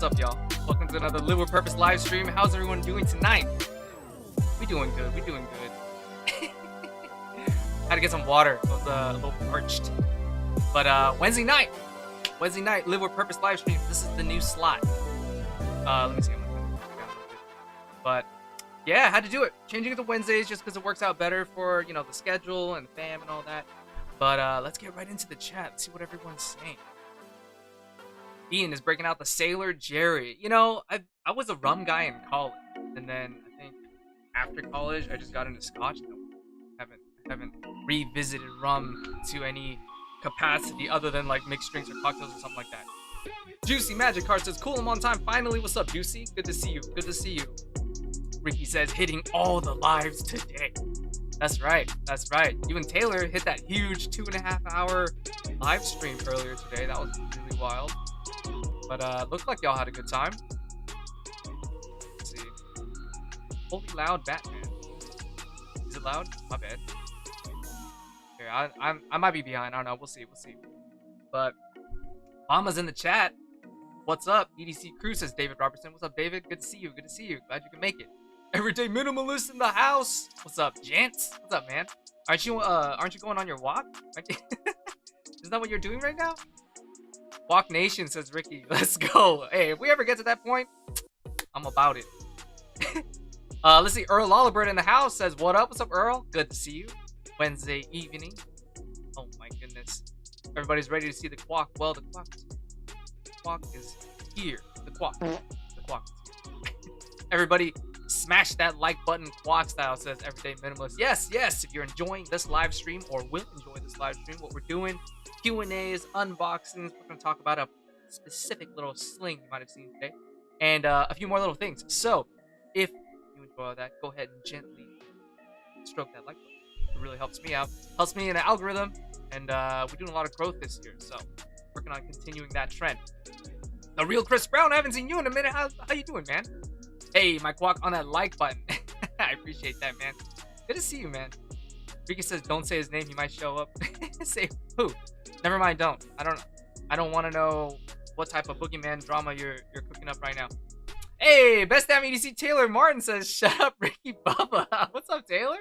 What's up, y'all? Welcome to another Live with Purpose live stream. How's everyone doing tonight? We doing good. We doing good. Had to get some water. I was a little parched. But Wednesday night, Live with Purpose live stream. This is the new slot. Let me see. But yeah, I had to do it. Changing it to Wednesdays just because it works out better for, you know, the schedule and the fam and all that. But let's get right into the chat. See what everyone's saying. Ian is breaking out the Sailor Jerry. You know, I was a rum guy in college, and then I think after college I just got into Scotch. Haven't revisited rum to any capacity other than like mixed drinks or cocktails or something like that. Juicy Magic Card says, "Cool, I'm on time finally." What's up, Juicy? Good to see you. Good to see you. Ricky says, "Hitting all the lives today." That's right. That's right. You and Taylor hit that huge 2.5 hour live stream earlier today. That was really wild. But looks like y'all had a good time. Let's see. Holy loud Batman. Is it loud? My bad. Here, I might be behind. I don't know. We'll see. We'll see. But Mama's in the chat. What's up? EDC Crew says David Robertson. What's up, David? Good to see you. Good to see you. Glad you can make it. Everyday Minimalist in the house. What's up, gents? What's up, man? Aren't you going on your walk? Isn't that what you're doing right now? Walk Nation says Ricky. Let's go. Hey, if we ever get to that point, I'm about it. Let's see. Earl Lollibird in the house says, "What up? What's up, Earl? Good to see you. Wednesday evening." Oh my goodness. Everybody's ready to see the quack. Well, the quack is here. The quack is here. Everybody smash that like button, quack style, says Everyday Minimalist. Yes, yes. If you're enjoying this live stream or will enjoy this live stream, what we're doing, Q&As, unboxings. We're going to talk about a specific little sling you might have seen today, and a few more little things. So if you enjoy all that, go ahead and gently stroke that like button. It really helps me out, helps me in the algorithm, and we're doing a lot of growth this year, so working on continuing that trend. The real Chris Brown, I haven't seen you in a minute. How you doing, man? Hey, my quack on that like button. I appreciate that, man. Good to see you, man. Ricky says, "Don't say his name. He might show up." Say who? Never mind. Don't. I don't want to know what type of boogeyman drama you're cooking up right now. Hey, best damn EDC Taylor Martin says, "Shut up, Ricky Bubba." What's up, Taylor?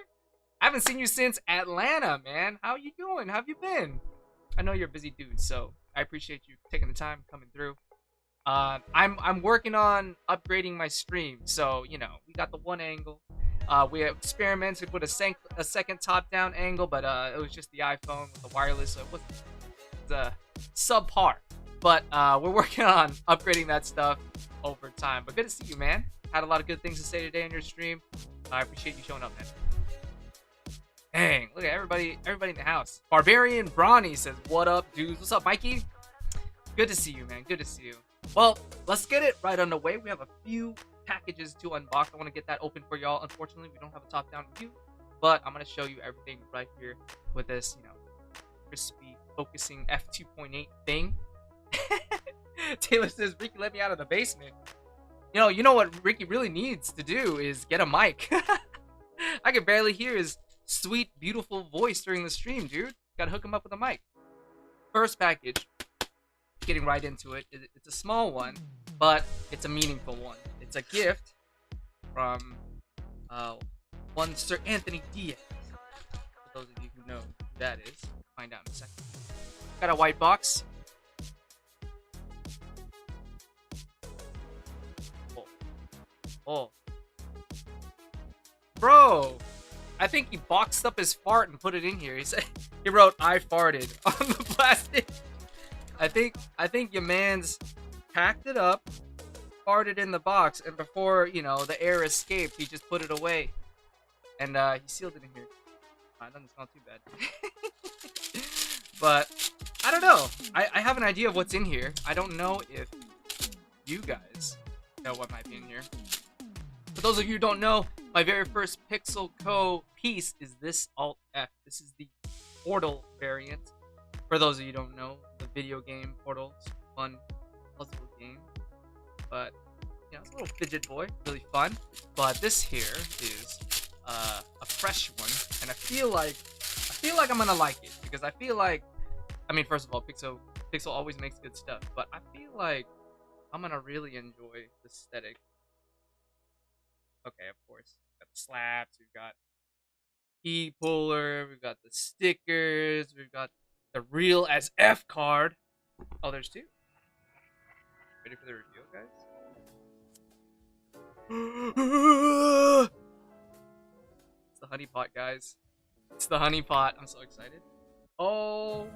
I haven't seen you since Atlanta, man. How you doing? How have you been? I know you're a busy dude, so I appreciate you taking the time coming through. I'm working on upgrading my stream, so you know we got the one angle. We experimented with a second top-down angle, but it was just the iPhone with the wireless, so it was subpar. But we're working on upgrading that stuff over time. But good to see you, man. Had a lot of good things to say today on your stream. I appreciate you showing up, man. Dang, look at everybody in the house. Barbarian Brawny says, "What up, dudes?" What's up, Mikey? Good to see you, man. Good to see you. Well, let's get it right underway. We have a few packages to unbox. I want to get that open for y'all. Unfortunately, we don't have a top-down view, but I'm going to show you everything right here with this, you know, crispy focusing f2.8 thing. Taylor says, "Ricky, let me out of the basement." You know what Ricky really needs to do is get a mic. I can barely hear his sweet, beautiful voice during the stream, dude. Gotta hook him up with a mic. First package. Getting right into it. It's a small one, but it's a meaningful one. It's a gift from one Sir Anthony Diaz. For those of you who know who that is, find out in a second. Got a white box. Oh. Bro, I think he boxed up his fart and put it in here. He wrote, "I farted" on the plastic. I think your man's packed it up, farted in the box, and before, you know, the air escaped, he just put it away. And he sealed it in here. It doesn't smell too bad. But I don't know. I have an idea of what's in here. I don't know if you guys know what might be in here. For those of you who don't know, my very first Pixel Co. piece is this Alt F. This is the Portal variant. For those of you who don't know, the video game Portal is a fun puzzle game. But, you know, it's a little fidget boy, really fun. But this here is a fresh one, and I feel like I'm gonna like it, because I feel like, I mean, first of all, Pixel always makes good stuff, but I feel like I'm gonna really enjoy the aesthetic. Okay, of course. Got the slaps, we've got key puller, we've got the stickers, we've got the real as F card. Oh, there's two. Ready for the reveal, guys? It's the honey pot, guys. It's the honey pot. I'm so excited. Oh,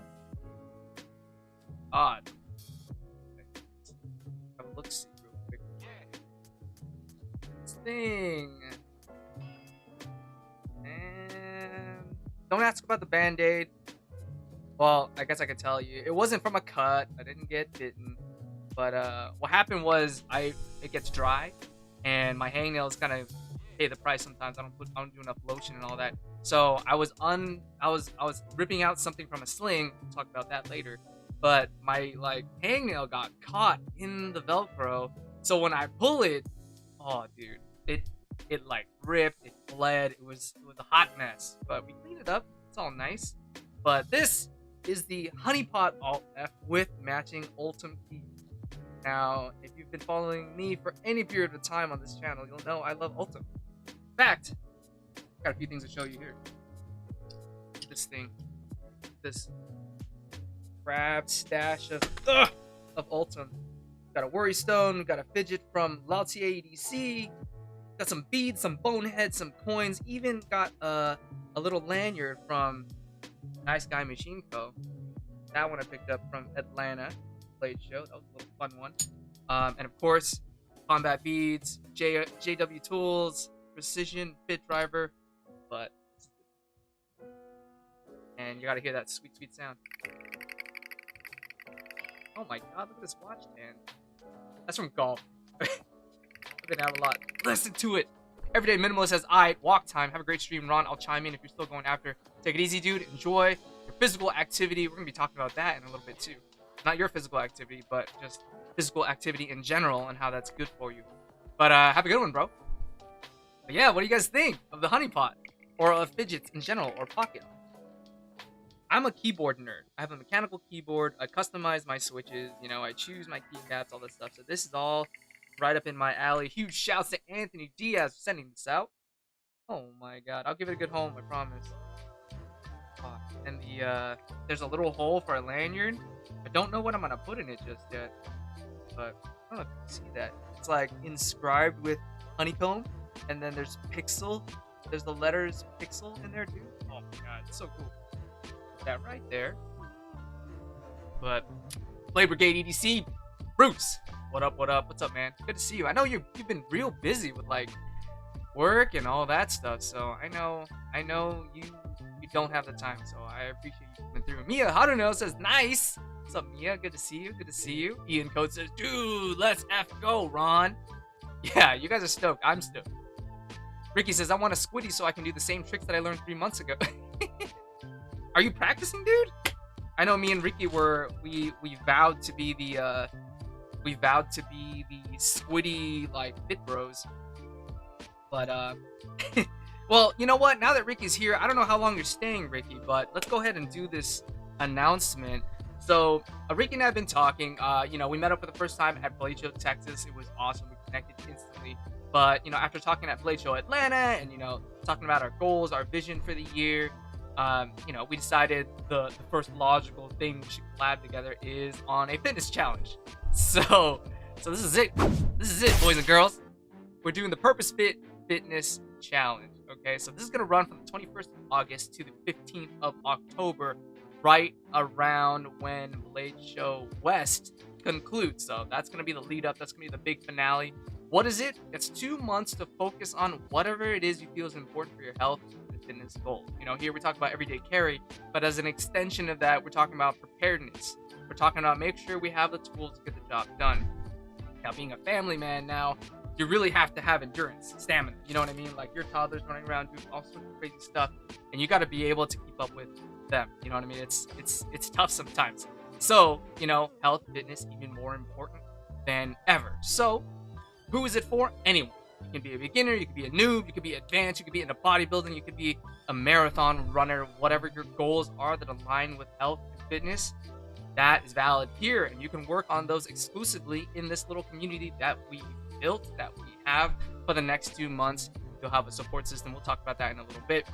odd. Have a look see real quick. This thing. And don't ask about the band-aid. Well, I guess I could tell you. It wasn't from a cut. I didn't get bitten. But what happened was it gets dry, and my hangnails kind of pay the price sometimes. I don't do enough lotion and all that. So I was ripping out something from a sling. We'll talk about that later. But my like hangnail got caught in the Velcro. So when I pull it, oh dude, it like ripped, it bled. It was a hot mess. But we cleaned it up. It's all nice. But this is the Honey Pot Alt F with matching Ultim key. Now, if you've been following me for any period of time on this channel, you'll know I love Ultim. In fact, got a few things to show you here. This thing, this crab stash of Ultim. Got a Worry Stone, got a Fidget from Lautier EDC, got some beads, some boneheads, some coins, even got a little lanyard from Nice Guy Machine Co. That one I picked up from Atlanta Blade Show. That was a little fun one. And of course, combat beads, JW tools, precision bit driver, but and you gotta hear that sweet, sweet sound. Oh my god, look at this watch, man. That's from golf. I'm gonna have a lot. Listen to it. Everyday Minimalist says, "I walk time. Have a great stream, Ron. I'll chime in if you're still going after. Take it easy, dude. Enjoy your physical activity." We're gonna be talking about that in a little bit too. Not your physical activity, but just physical activity in general and how that's good for you. But have a good one, bro. But yeah, what do you guys think of the honey pot or of fidgets in general or pocket? I'm a keyboard nerd. I have a mechanical keyboard. I customize my switches. You know, I choose my keycaps, all this stuff. So this is all right up in my alley. Huge shouts to Anthony Diaz for sending this out. Oh my god, I'll give it a good home, I promise. Oh, and there's a little hole for a lanyard. I don't know what I'm gonna put in it just yet, but I don't know if you can see that. It's like inscribed with honeycomb, and then there's pixel. There's the letters pixel in there too. Oh my god, it's so cool. Put that right there. But Blade Brigade EDC, Bruce, what up? What up? What's up, man? Good to see you. I know you've been real busy with like work and all that stuff, so I know you don't have the time. So I appreciate you coming through. Mia Haruno says, "Nice." What's up, Mia? Good to see you. Good to see you. Ian Code says, "Dude, let's go, Ron." Yeah, you guys are stoked. I'm stoked. Ricky says, "I want a squiddy so I can do the same tricks that I learned 3 months ago." Are you practicing, dude? I know me and Ricky we vowed to be the squiddy like fit bros. But well, you know what? Now that Ricky's here, I don't know how long you're staying, Ricky, but let's go ahead and do this announcement. So Ricky and I have been talking. You know, we met up for the first time at Blade Show, Texas. It was awesome. We connected instantly. But you know, after talking at Blade Show Atlanta and you know talking about our goals, our vision for the year, you know, we decided the first logical thing we should collab together is on a fitness challenge. So this is it. This is it, boys and girls. We're doing the Purpose Fit Fitness Challenge. Okay, so this is gonna run from the 21st of August to the 15th of October, right around when Blade Show West concludes. So that's gonna be the lead up. That's gonna be the big finale. What is it? It's 2 months to focus on whatever it is you feel is important for your health and fitness goals. You know, here we talk about everyday carry, but as an extension of that, we're talking about preparedness. We're talking about make sure we have the tools to get the job done. Now, being a family man now, you really have to have endurance, stamina. You know what I mean? Like your toddler's running around doing all sorts of crazy stuff, and you got to be able to keep up with them. You know what I mean? It's tough sometimes. So, you know, health, fitness, even more important than ever. So, who is it for? Anyone. You can be a beginner, you can be a noob, you could be advanced, you could be into bodybuilding, you could be a marathon runner, whatever your goals are that align with health and fitness. that is valid here, and you can work on those exclusively in this little community that we built, that we have for the next 2 months. You'll have a support system. We'll talk about that in a little bit.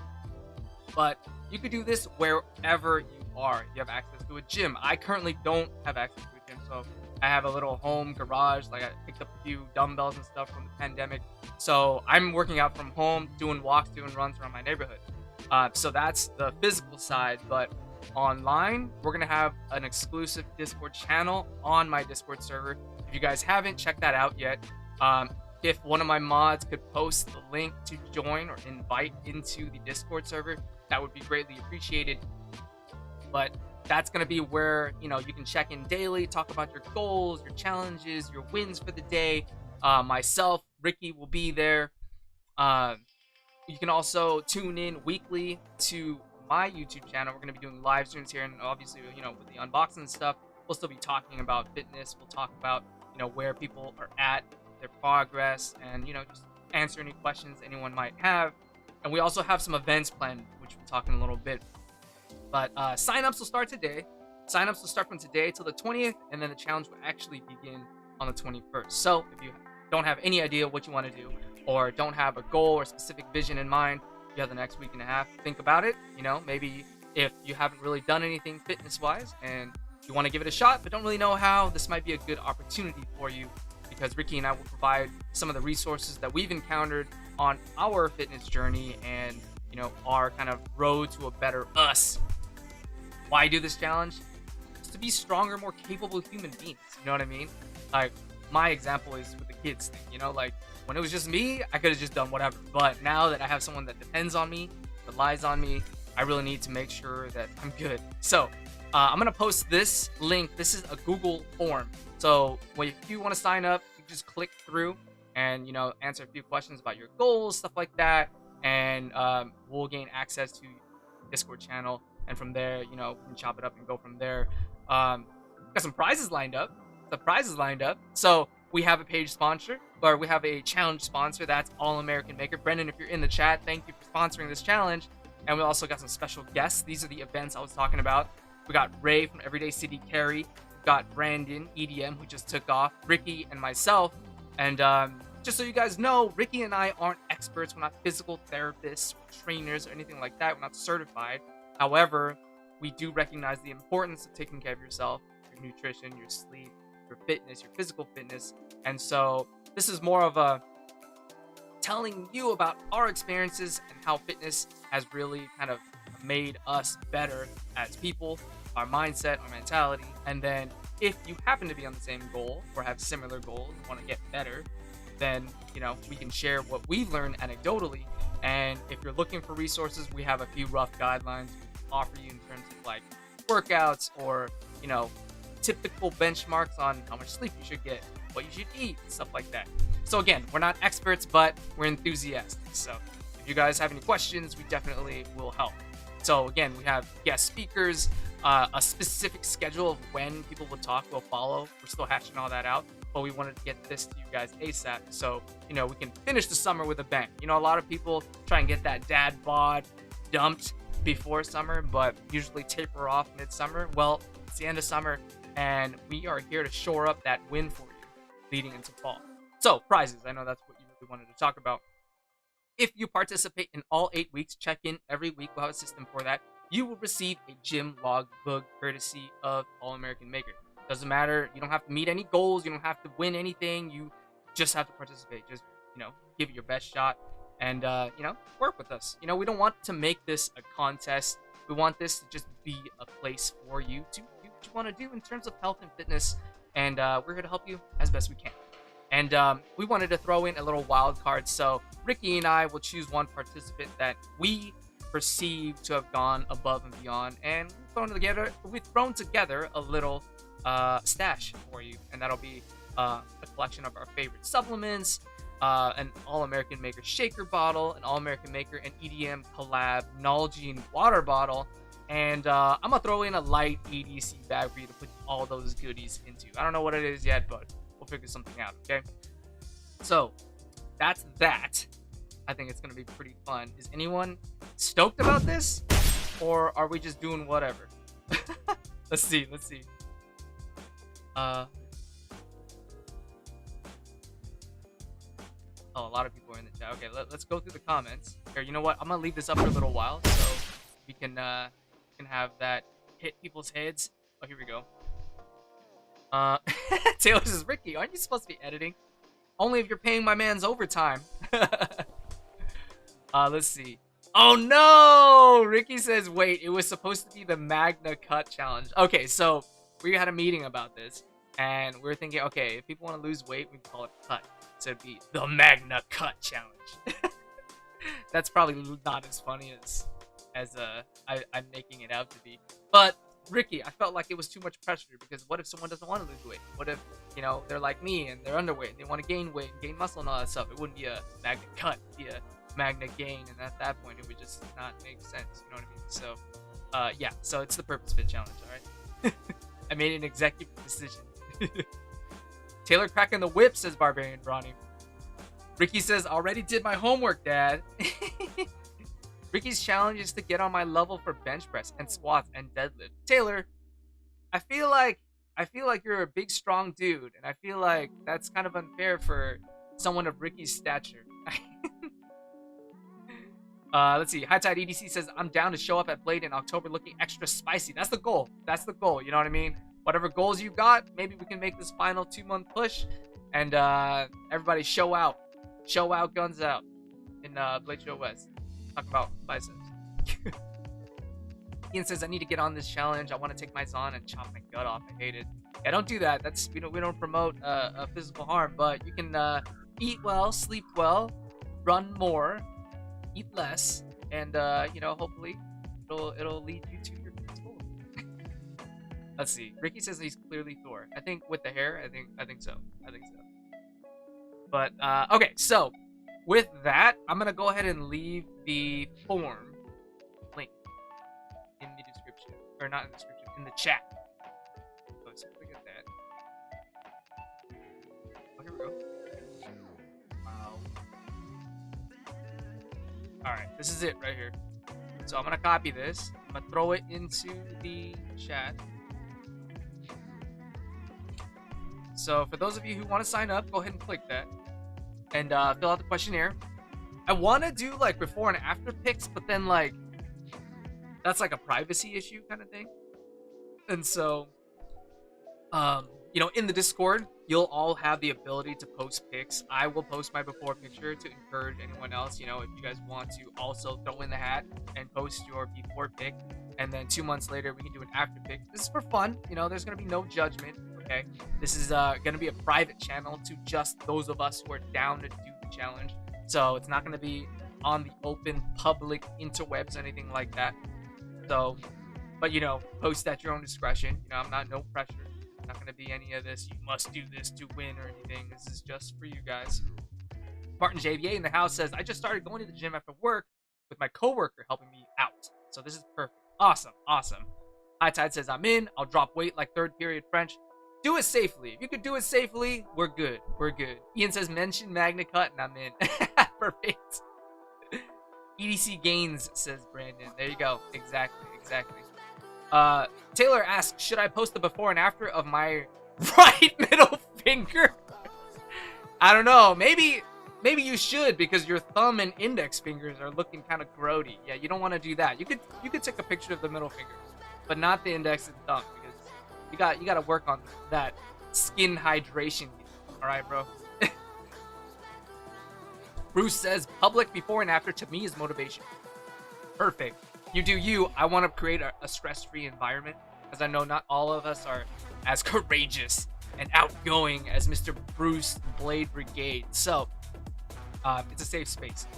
But you could do this wherever you are. You have access to a gym. I currently don't have access to a gym, so I have a little home garage. Like, I picked up a few dumbbells and stuff from the pandemic. So I'm working out from home, doing walks, doing runs around my neighborhood. So that's the physical side. But online, we're going to have an exclusive Discord channel on my Discord server. If you guys haven't checked that out yet, if one of my mods could post the link to join or invite into the Discord server, that would be greatly appreciated. But that's going to be where, you can check in daily, talk about your goals, your challenges, your wins for the day. Myself, Ricky will be there. You can also tune in weekly to my YouTube channel. We're going to be doing live streams here, and obviously, with the unboxing stuff, we'll still be talking about fitness. We'll talk about, where people are at, their progress, and, just answer any questions anyone might have. And we also have some events planned, which we'll talk in a little bit. But signups will start today. Signups will start from today till the 20th, and then the challenge will actually begin on the 21st. So if you don't have any idea what you want to do, or don't have a goal or specific vision in mind, you have the next week and a half to think about it. Maybe if you haven't really done anything fitness-wise and you want to give it a shot but don't really know how, this might be a good opportunity for you, because Ricky and I will provide some of the resources that we've encountered on our fitness journey and, our kind of road to a better us. Why do this challenge? Just to be stronger, more capable human beings. You know what I mean? Like, my example is with the kids thing, like, when it was just me, I could have just done whatever. But now that I have someone that depends on me, that relies on me, I really need to make sure that I'm good. So I'm going to post this link. This is a Google form. So if you want to sign up, you just click through and, answer a few questions about your goals, stuff like that. And we'll gain access to the Discord channel. And from there, we can chop it up and go from there. Got some prizes lined up. So we have a page sponsor, or we have a challenge sponsor. That's All American Maker. Brendan, if you're in the chat, thank you for sponsoring this challenge. And we also got some special guests. These are the events I was talking about. We got Ray from Everyday City Carry. We got Brandon, EDM, who just took off. Ricky and myself. And just so you guys know, Ricky and I aren't experts. We're not physical therapists, trainers, or anything like that. We're not certified. However, we do recognize the importance of taking care of yourself, your nutrition, your sleep, your fitness, your physical fitness. And so this is more of a telling you about our experiences and how fitness has really kind of made us better as people, our mindset, our mentality. And then if you happen to be on the same goal or have similar goals and want to get better, then, we can share what we've learned anecdotally. And if you're looking for resources, we have a few rough guidelines we offer you in terms of like workouts or, typical benchmarks on how much sleep you should get, what you should eat, stuff like that. So again, we're not experts, but we're enthusiastic. So if you guys have any questions, we definitely will help. So again, we have guest speakers, a specific schedule of when people will talk, will follow. We're still hashing all that out, but we wanted to get this to you guys ASAP. So, we can finish the summer with a bang. A lot of people try and get that dad bod dumped before summer, but usually taper off midsummer. Well, it's the end of summer, and we are here to shore up that win for you leading into fall. So, prizes. I know that's what you really wanted to talk about. If you participate in all 8 weeks, check in every week. We'll have a system for that. You will receive a gym log book courtesy of All American Maker. Doesn't matter. You don't have to meet any goals. You don't have to win anything. You just have to participate. Just, give it your best shot and, work with us. We don't want to make this a contest. We want this to just be a place for you to do what you want to do in terms of health and fitness. And we're here to help you as best we can. And we wanted to throw in a little wild card. So Ricky and I will choose one participant that we perceive to have gone above and beyond. And we've thrown together a little stash for you. And that'll be a collection of our favorite supplements, an All-American Maker shaker bottle, an All-American Maker and EDM collab Nalgene water bottle. And I'm going to throw in a light EDC bag for you to put all those goodies into. I don't know what it is yet, but we'll figure something out, okay? So, that's that. I think it's going to be pretty fun. Is anyone stoked about this? Or are we just doing whatever? Let's see. Uh, oh, a lot of people are in the chat. Okay, let's go through the comments. Here, you know what? I'm gonna leave this up for a little while so we can have that hit people's heads. Oh, here we go. Taylor says, Ricky, aren't you supposed to be editing? Only if you're paying my man's overtime. Let's see. Oh no! Ricky says, wait, it was supposed to be the Magna Cut challenge. Okay, so we had a meeting about this, and we were thinking, okay, if people want to lose weight, we can call it cut. So it'd be the Magna Cut challenge. That's probably not as funny as I'm making it out to be. But Ricky, I felt like it was too much pressure because what if someone doesn't want to lose weight? What if, you know, they're like me and they're underweight and they want to gain weight and gain muscle and all that stuff? It wouldn't be a Magna Cut, it'd be a Magna Gain, and at that point it would just not make sense. You know what I mean? So, yeah. So it's the Purpose Fit challenge. All right. I made an executive decision. Taylor cracking the whip, says Barbarian Brawny. Ricky says, already did my homework, Dad. Ricky's challenge is to get on my level for bench press and squats and deadlift. Taylor, I feel like you're a big, strong dude, and I feel like that's kind of unfair for someone of Ricky's stature. Let's see. High Tide EDC says, I'm down to show up at Blade in October looking extra spicy. That's the goal. That's the goal. You know what I mean? Whatever goals you got, maybe we can make this final 2-month push and everybody show out. Show out, guns out in Blade Show West. Talk about biceps. Ian says, I need to get on this challenge. I want to take my Zon and chop my gut off. I hate it. Yeah, don't do that. That's we don't promote physical harm, but you can eat well, sleep well, run more, eat less, and you know, hopefully it'll lead you to your goal. Let's see. Ricky says he's clearly Thor. I think with the hair, I think so. But okay, so with that, I'm gonna go ahead and leave the form link in the description, or not in the description, in the chat. Oh, so look at that. Oh, here we go. Wow. All right, this is it right here. So I'm gonna copy this. I'm gonna throw it into the chat. So for those of you who want to sign up, go ahead and click that and fill out the questionnaire. I want to do like before and after pics, but then like that's like a privacy issue kind of thing. And so, you know, in the Discord, you'll all have the ability to post pics. I will post my before picture to encourage anyone else, you know, if you guys want to also throw in the hat and post your before pic. And then 2 months later, we can do an after pic. This is for fun. You know, there's going to be no judgment. Okay, this is going to be a private channel to just those of us who are down to do the challenge. So it's not going to be on the open public interwebs or anything like that. So, but you know, post at your own discretion. You know, I'm not no pressure. Not going to be any of this. You must do this to win or anything. This is just for you guys. Martin JVA in the house says, I just started going to the gym after work with my coworker helping me out. So this is perfect. Awesome, awesome. High Tide says, I'm in. I'll drop weight like third period French. Do it safely. If you could do it safely, we're good. We're good. Ian says, mention Magna Cut, and I'm in. Perfect. EDC gains, says Brandon. There you go. Exactly. Taylor asks, should I post the before and after of my right middle finger? I don't know. Maybe you should, because your thumb and index fingers are looking kind of grody. Yeah, you don't want to do that. You could take a picture of the middle finger, but not the index and thumb. You got to work on that skin hydration. All right, bro. Bruce says, public before and after to me is motivation. Perfect. You do you. I want to create a stress-free environment, because I know not all of us are as courageous and outgoing as Mr. Bruce Blade Brigade. So it's a safe space.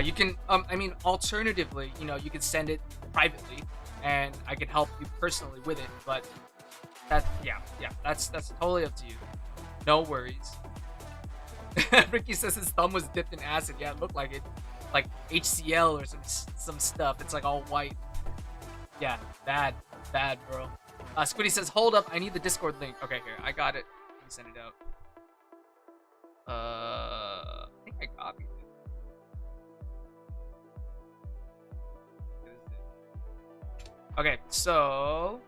You can, I mean, alternatively, you know, you can send it privately, and I can help you personally with it, but that's totally up to you. No worries. Ricky says his thumb was dipped in acid. Yeah, it looked like it, like HCl or some stuff. It's like all white. Yeah, bad, bro. Squiddy says, hold up, I need the Discord link. Okay, here, I got it. Let me send it out. I think I copied it. Okay, so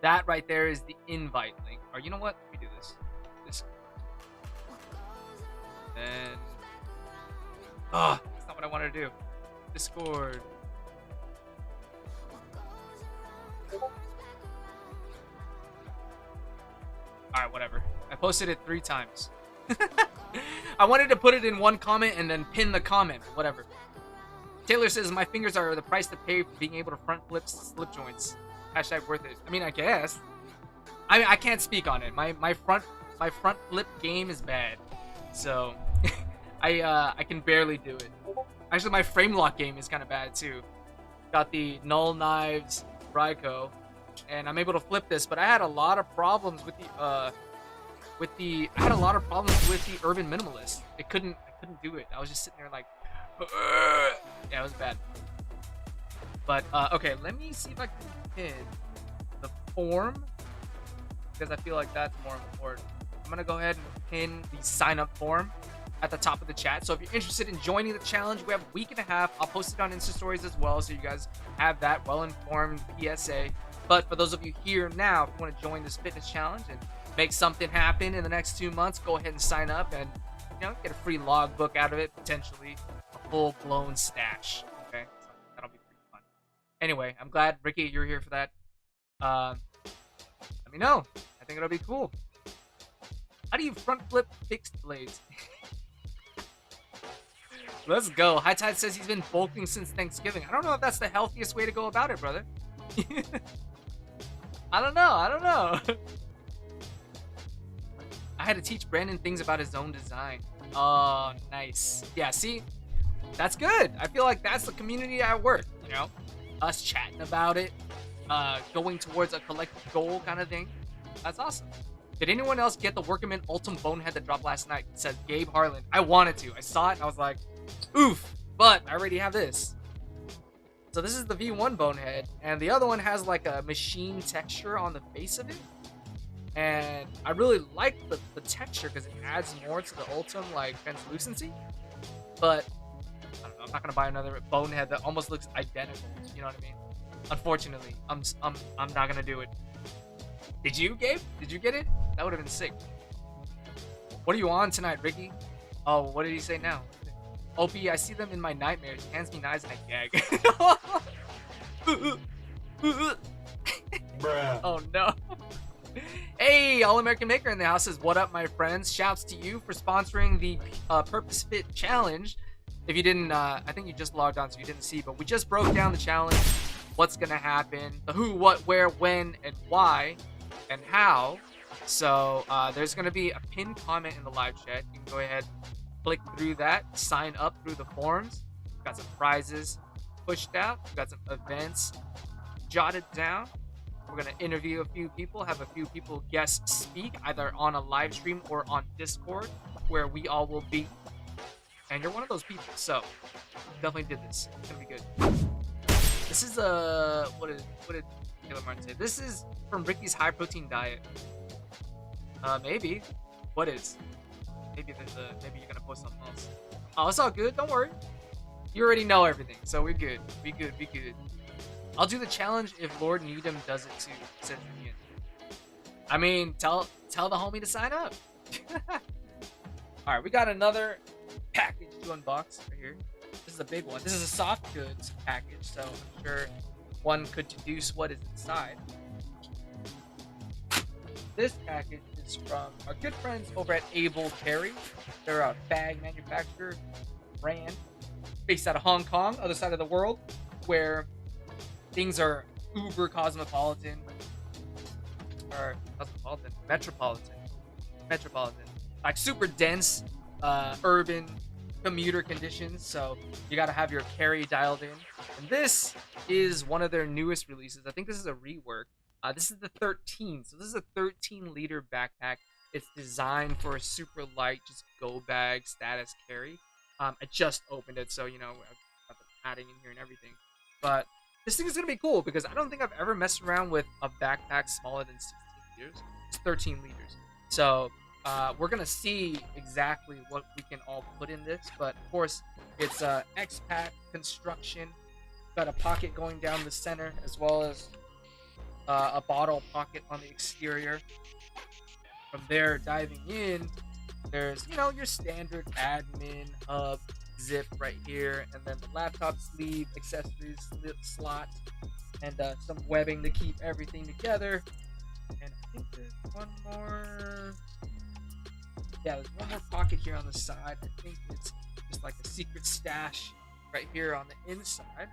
That right there is the invite link. Or you know what? Let me do this. And that's not what I wanted to do. Discord. Alright, whatever. I posted it 3 times. I wanted to put it in one comment and then pin the comment. Whatever. Taylor says, my fingers are the price to pay for being able to front flip slip joints. Hashtag worth it. I mean, I guess. I can't speak on it. My front flip game is bad. So I can barely do it. Actually, my frame lock game is kind of bad too. Got the Null Knives Ryko, and I'm able to flip this, but I had a lot of problems with the Urban Minimalist. I couldn't do it. I was just sitting there like, yeah, it was bad. But okay, let me see if I can pin the form, because I feel like that's more important. I'm gonna go ahead and pin the sign up form at the top of the chat. So if you're interested in joining the challenge, we have a week and a half. I'll post it on Insta stories as well, so you guys have that well-informed PSA. But for those of you here now, if you want to join this fitness challenge and make something happen in the next 2 months, go ahead and sign up and, you know, get a free logbook out of it, potentially a full-blown stash. Okay, so that'll be pretty fun. Anyway, I'm glad, Ricky, you're here for that. Let me know. I think it'll be cool. How do you front flip fixed blades? Let's go. High Tide says he's been bulking since Thanksgiving. I don't know if that's the healthiest way to go about it, brother. I don't know. I had to teach Brandon things about his own design. Oh, nice. Yeah, see? That's good. I feel like that's the community at work, you know? Us chatting about it, going towards a collective goal kind of thing. That's awesome. Did anyone else get the Workman Ultim Bonehead that dropped last night? It says Gabe Harlan. I wanted to. I saw it and I was like, oof. But I already have this. So this is the V1 Bonehead. And the other one has like a machine texture on the face of it. And I really like the texture because it adds more to the Ultim like translucency. But I don't know, I'm not gonna buy another Bonehead that almost looks identical. You know what I mean? Unfortunately, I'm not gonna do it. Did you, Gabe? Did you get it? That would have been sick. What are you on tonight, Ricky? Oh, what did he say now? OP, I see them in my nightmares. He hands me knives and I gag. Bruh. Oh no. Hey, All American Maker in the house says, what up, my friends? Shouts to you for sponsoring the Purpose Fit Challenge. If you didn't, I think you just logged on so you didn't see, but we just broke down the challenge, what's gonna happen, the who, what, where, when, and why, and how. So there's gonna be a pinned comment in the live chat. You can go ahead, click through that, sign up through the forums. We've got some prizes pushed out. We've got some events jotted down. We're gonna interview a few people, have a few people guest speak, either on a live stream or on Discord, where we all will be. And you're one of those people, so definitely did this. It's gonna be good. This is what did Taylor Martin say? This is from Ricky's high protein diet. Maybe. What is? Maybe maybe you're gonna post something else. Oh, it's all good. Don't worry. You already know everything, so we're good. Be good. Be good. I'll do the challenge if Lord Needham does it too. Says Ian. I mean, tell the homie to sign up. All right, we got another package to unbox right here. This is a big one. This is a soft goods package, so I'm sure one could deduce what is inside. This package is from our good friends over at Able Carry. They're a bag manufacturer brand based out of Hong Kong, other side of the world, where things are uber cosmopolitan, or metropolitan, like super dense, urban commuter conditions. So you got to have your carry dialed in. And this is one of their newest releases. I think this is a rework. This is the 13. So this is a 13-liter backpack. It's designed for a super light, just go bag status carry. I just opened it, so you know I've got the padding in here and everything. But this thing is gonna be cool because I don't think I've ever messed around with a backpack smaller than 16 liters. It's 13 liters. So we're gonna see exactly what we can all put in this. But of course, it's X-Pack construction. Got a pocket going down the center, as well as a bottle pocket on the exterior. From there, diving in, there's, you know, your standard admin hub zip right here, and then the laptop sleeve, accessories slot, and some webbing to keep everything together. And I think there's one more. Yeah, there's one more pocket here on the side. I think it's just like a secret stash right here on the inside.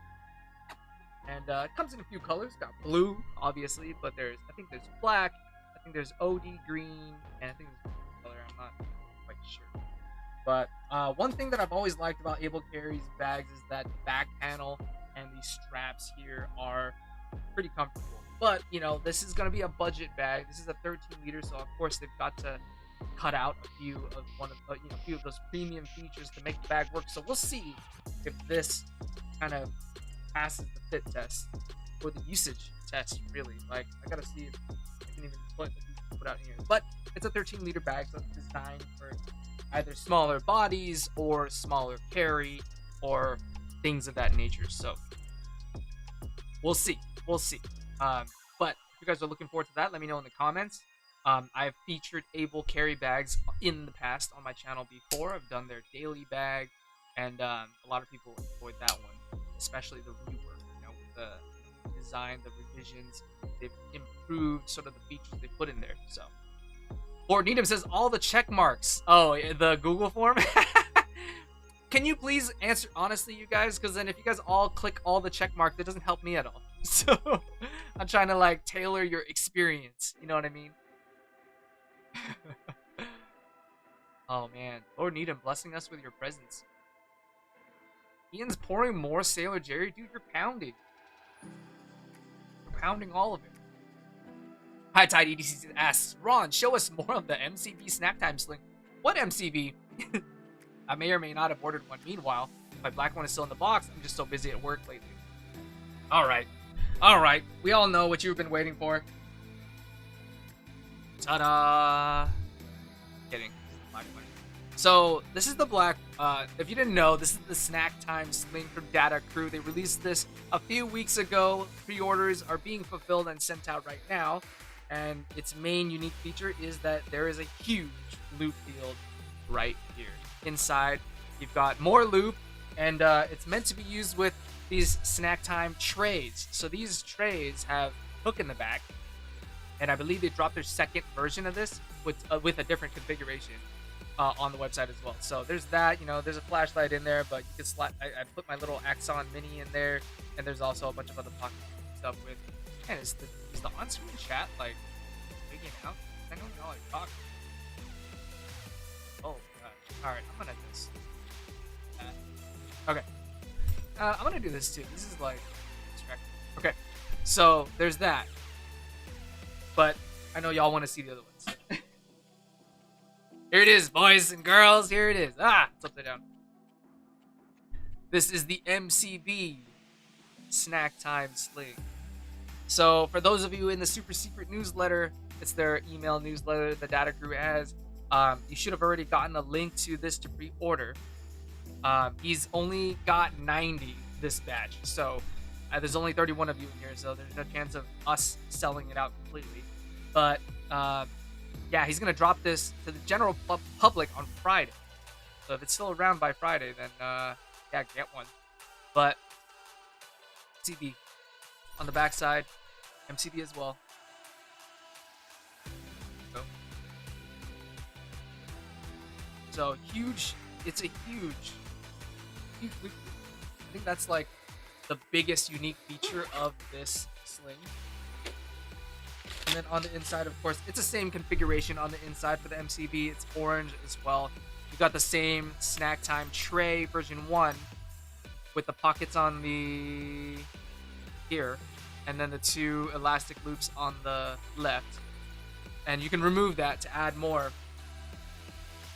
And it comes in a few colors. Got blue, obviously, but I think there's black. I think there's OD green, and I think there's one color. I'm not quite sure. But one thing that I've always liked about Able Carry's bags is that the back panel and these straps here are pretty comfortable. But, you know, this is going to be a budget bag. This is a 13 liter, so of course they've got to cut out a few of a few of those premium features to make the bag work. So we'll see if this kind of passes the fit test or the usage test, really. Like, I gotta see if I can even put out here. But it's a 13 liter bag, so it's designed for either smaller bodies or smaller carry or things of that nature. So we'll see. But if you guys are looking forward to that, let me know in the comments. I've featured Able Carry bags in the past on my channel before. I've done their daily bag, and a lot of people enjoyed that one, especially the rework, you know, with the design, the revisions. They've improved sort of the features they put in there. So Lord Needham says all the check marks. Oh, the Google form. Can you please answer honestly, you guys? Because then if you guys all click all the check marks, it doesn't help me at all. So I'm trying to like tailor your experience. You know what I mean? Oh man, Lord Needham blessing us with your presence. Ian's pouring more Sailor Jerry. Dude, you're pounding. You're pounding all of it. High Tide EDC asks, Ron, show us more of the MCB snack time sling. What MCB? I may or may not have ordered one. Meanwhile, my black one is still in the box. I'm just so busy at work lately. Alright. We all know what you've been waiting for. Ta-da! Kidding. Black one. So, this is the black, if you didn't know, this is the Snack Time Sling from Data Crew. They released this a few weeks ago. Pre-orders are being fulfilled and sent out right now. And its main unique feature is that there is a huge loop field right here. Inside, you've got more loop, and it's meant to be used with these snack time trays. So these trays have hook in the back, and I believe they dropped their second version of this with a different configuration on the website as well. So there's that. You know, there's a flashlight in there, but you can slide. I put my little Axon Mini in there, and there's also a bunch of other pocket stuff with. Man, is the on-screen chat like wigging out? I don't know how I talk. Oh god. All right, I'm gonna do this. Okay. I'm gonna do this too. This is like distracting. Okay, so there's that. But I know y'all want to see the other ones. Here it is, boys and girls. Here it is. It's upside down. This is the MCB Snack Time Sling. So for those of you in the super secret newsletter, it's their email newsletter the Data Crew has. You should have already gotten a link to this to pre-order. He's only got 90 this batch, so there's only 31 of you in here, so there's no chance of us selling it out completely. But yeah, he's gonna drop this to the general public on Friday. So if it's still around by Friday, then yeah, get one. But MCB on the backside, MCB as well. So huge. It's a huge. I think that's like the biggest unique feature of this sling. And then on the inside, of course, it's the same configuration on the inside for the MCB. It's orange as well. You got the same snack time tray version 1 with the pockets on the here, and then the 2 elastic loops on the left. And you can remove that to add more.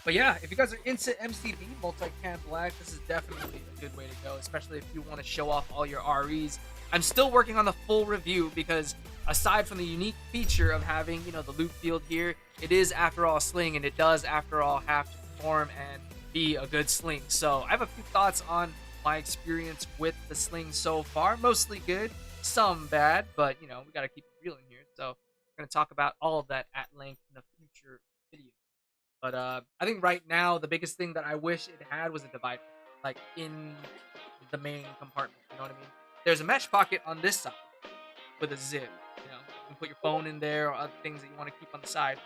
But yeah, if you guys are into MCB multi-cam black, this is definitely a good way to go, especially if you want to show off all your REs. I'm still working on the full review because aside from the unique feature of having, you know, the loop field here, it is after all a sling, and it does after all have to perform and be a good sling. So I have a few thoughts on my experience with the sling so far. Mostly good, some bad, but you know, we gotta keep it real in here. So we're gonna talk about all of that at length in a future video. But I think right now the biggest thing that I wish it had was a divider, like in the main compartment. You know what I mean? There's a mesh pocket on this side with a zip. You know, you can put your phone in there or other things that you want to keep on the side.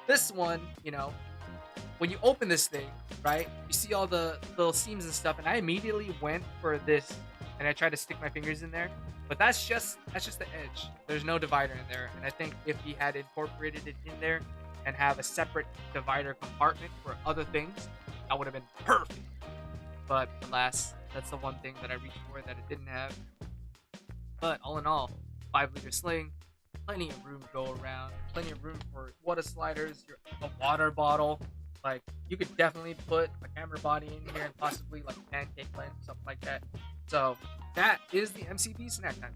This one, you know, when you open this thing, right, you see all the little seams and stuff, and I immediately went for this, and I tried to stick my fingers in there, but that's just the edge. There's no divider in there, and I think if he had incorporated it in there and have a separate divider compartment for other things, that would have been perfect. But alas, that's the one thing that I reached for that it didn't have. But all in all, 5-liter sling, plenty of room to go around, plenty of room for water sliders, a water bottle. Like, you could definitely put a camera body in here and possibly like a pancake lens, something like that. So that is the MCB snack time.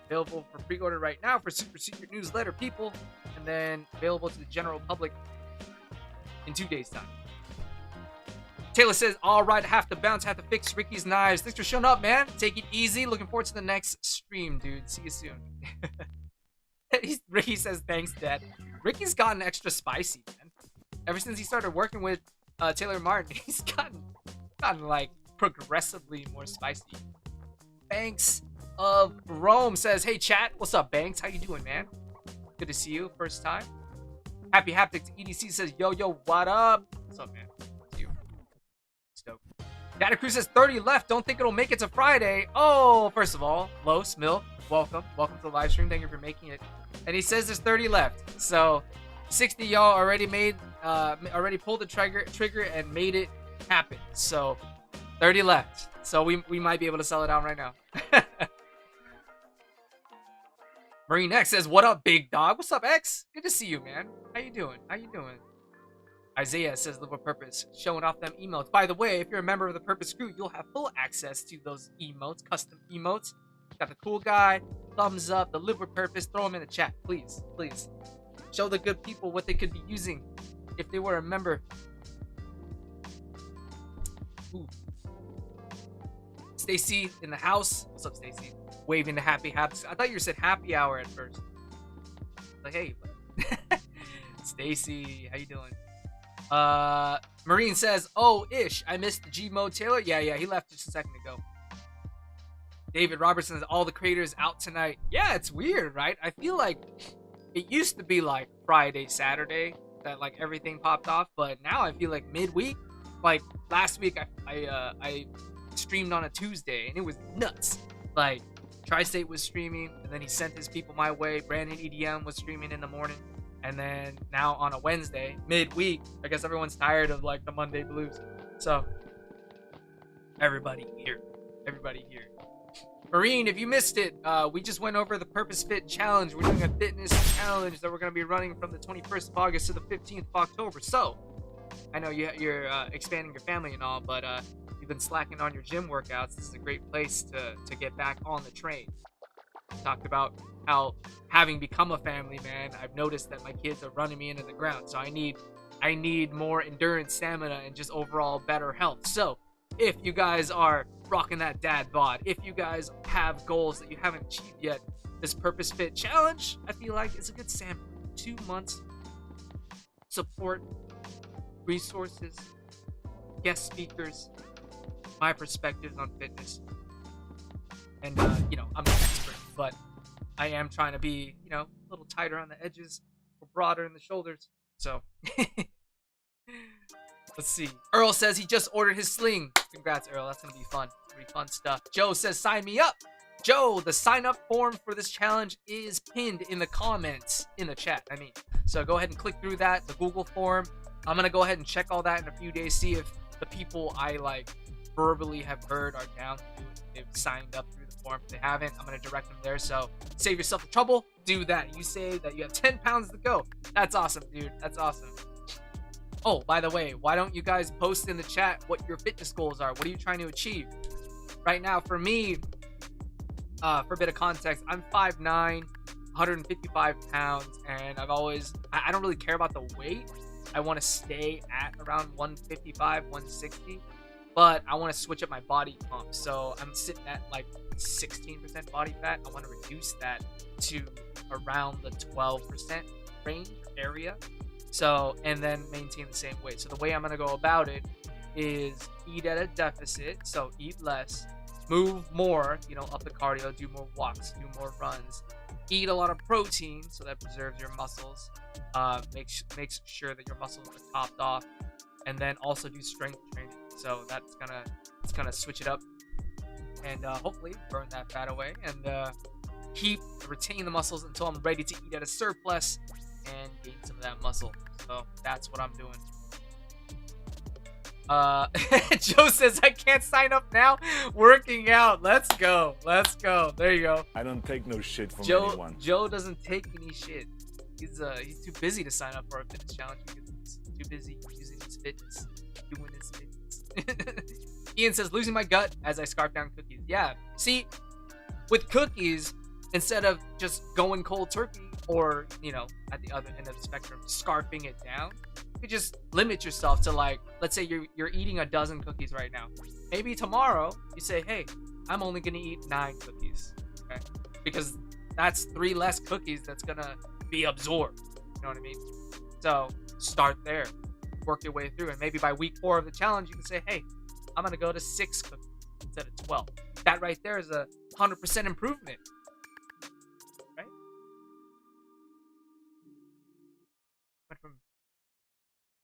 Available for pre-order right now for super secret newsletter people, and then available to the general public in 2 days time. Taylor says, all right, have to bounce, have to fix Ricky's knives. Thanks for showing up, man. Take it easy. Looking forward to the next stream, dude. See you soon. Ricky says, thanks, Dad. Ricky's gotten extra spicy, man. Ever since he started working with Taylor Martin, he's gotten like progressively more spicy. Banks of Rome says, hey, chat. What's up, Banks? How you doing, man? Good to see you. First time. Happy Haptics EDC says, yo, what up? What's up, man? Stoked. Data Cruz says 30 left. Don't think it'll make it to Friday. Oh, first of all, Los Milk, welcome to the live stream. Thank you for making it. And he says there's 30 left. So 60 y'all already pulled the trigger and made it happen. So 30 left. So we might be able to sell it out right now. Marine X says, what up, big dog? What's up, X? Good to see you, man. How you doing? Isaiah says, live with purpose, showing off them emotes. By the way, if you're a member of the Purpose Crew, you'll have full access to those emotes, custom emotes. Got the cool guy, thumbs up, the live with purpose. Throw them in the chat, please. Show the good people what they could be using if they were a member. Ooh. Stacy in the house. What's up, Stacy? Waving the happy haps. I thought you said happy hour at first. Like, hey, Stacy, how you doing? Marine says, oh, ish, I missed the G-Mode Taylor. Yeah, he left just a second ago. David Robertson says, all the creators out tonight. Yeah, it's weird, right? I feel like it used to be like Friday, Saturday that like everything popped off, but now I feel like midweek. Like last week, I streamed on a Tuesday and it was nuts. Like Tri-State was streaming, and then he sent his people my way. Brandon EDM was streaming in the morning. And then now on a Wednesday, midweek, I guess everyone's tired of like the Monday blues. So everybody here. Marine, if you missed it, we just went over the Purpose Fit Challenge. We're doing a fitness challenge that we're going to be running from the 21st of August to the 15th of October. So I know you're expanding your family and all, but you've been slacking on your gym workouts. This is a great place to get back on the train. Talked about how having become a family man, I've noticed that my kids are running me into the ground. So I need more endurance, stamina, and just overall better health. So if you guys are rocking that dad bod, if you guys have goals that you haven't achieved yet, this Purpose Fit Challenge, I feel like it's a good sample. 2 months support, resources, guest speakers, my perspectives on fitness. And I'm not an expert, but I am trying to be, a little tighter on the edges or broader in the shoulders. So let's see. Earl says he just ordered his sling. Congrats, Earl. That's gonna be fun. It's gonna be fun stuff. Joe says sign me up. Joe, the sign up form for this challenge is pinned in the comments in the chat. So go ahead and click through that, the Google form. I'm gonna go ahead and check all that in a few days, see if the people I verbally have heard are down to do it. They've signed up through the form. If they haven't, I'm going to direct them there. So save yourself the trouble. Do that. You say that you have 10 pounds to go. That's awesome, dude. That's awesome. Oh, by the way, why don't you guys post in the chat what your fitness goals are? What are you trying to achieve? Right now, for me, for a bit of context, I'm 5'9", 155 pounds, and I don't really care about the weight. I want to stay at around 155, 160. but I want to switch up my body pump. So I'm sitting at like 16% body fat. I want to reduce that to around the 12% range area. So, and then maintain the same weight. So the way I'm going to go about it is eat at a deficit. So eat less, move more, you know, up the cardio, do more walks, do more runs, eat a lot of protein so that preserves your muscles, makes sure that your muscles are topped off, and then also do strength training. So it's gonna switch it up and hopefully burn that fat away and retain the muscles until I'm ready to eat at a surplus and gain some of that muscle. So that's what I'm doing. Joe says I can't sign up now. Working out. Let's go. There you go. I don't take no shit from anyone. Joe doesn't take any shit. He's too busy to sign up for a fitness challenge because he's too busy using his fitness, doing his fitness. Ian says losing my gut as I scarf down cookies. Yeah. See, with cookies, instead of just going cold turkey or, you know, at the other end of the spectrum, scarfing it down, you just limit yourself to, like, let's say you're eating a dozen cookies right now. Maybe tomorrow you say, hey, I'm only gonna eat 9 cookies, okay? Because that's 3 less cookies that's gonna be absorbed. You know what I mean? So start there, work your way through, and maybe by week 4 of the challenge you can say, hey, I'm gonna go to 6 cookies instead of 12. That right there is a 100% improvement. Right? Went from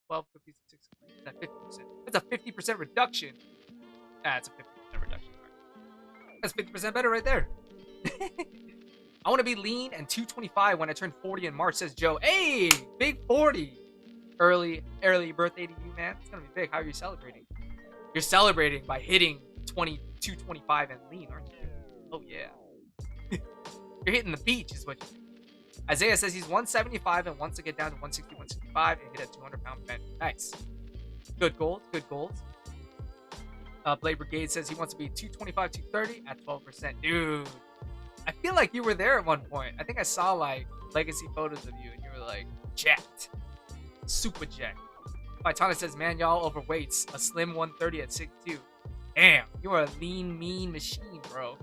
12 cookies to 6 cookies. That's 50%. That's a 50% reduction. That's a 50% reduction. That's 50% better right there. I want to be lean and 225 when I turn 40 in March, says Joe. Hey, big 40. Early birthday to you, man. It's going to be big. How are you celebrating? You're celebrating by hitting 225 and lean, aren't you? Oh, yeah. You're hitting the beach is what you do. Isaiah says he's 175 and wants to get down to 160, 165 and hit a 200-pound bench. Nice. Good goals. Blade Brigade says he wants to be 225, 230 at 12%. Dude, I feel like you were there at one point. I think I saw, like, legacy photos of you and you were, like, jacked. Super jacked. Vitana says, man, y'all overweights. A slim 130 at 6'2". Damn, you are a lean, mean machine, bro.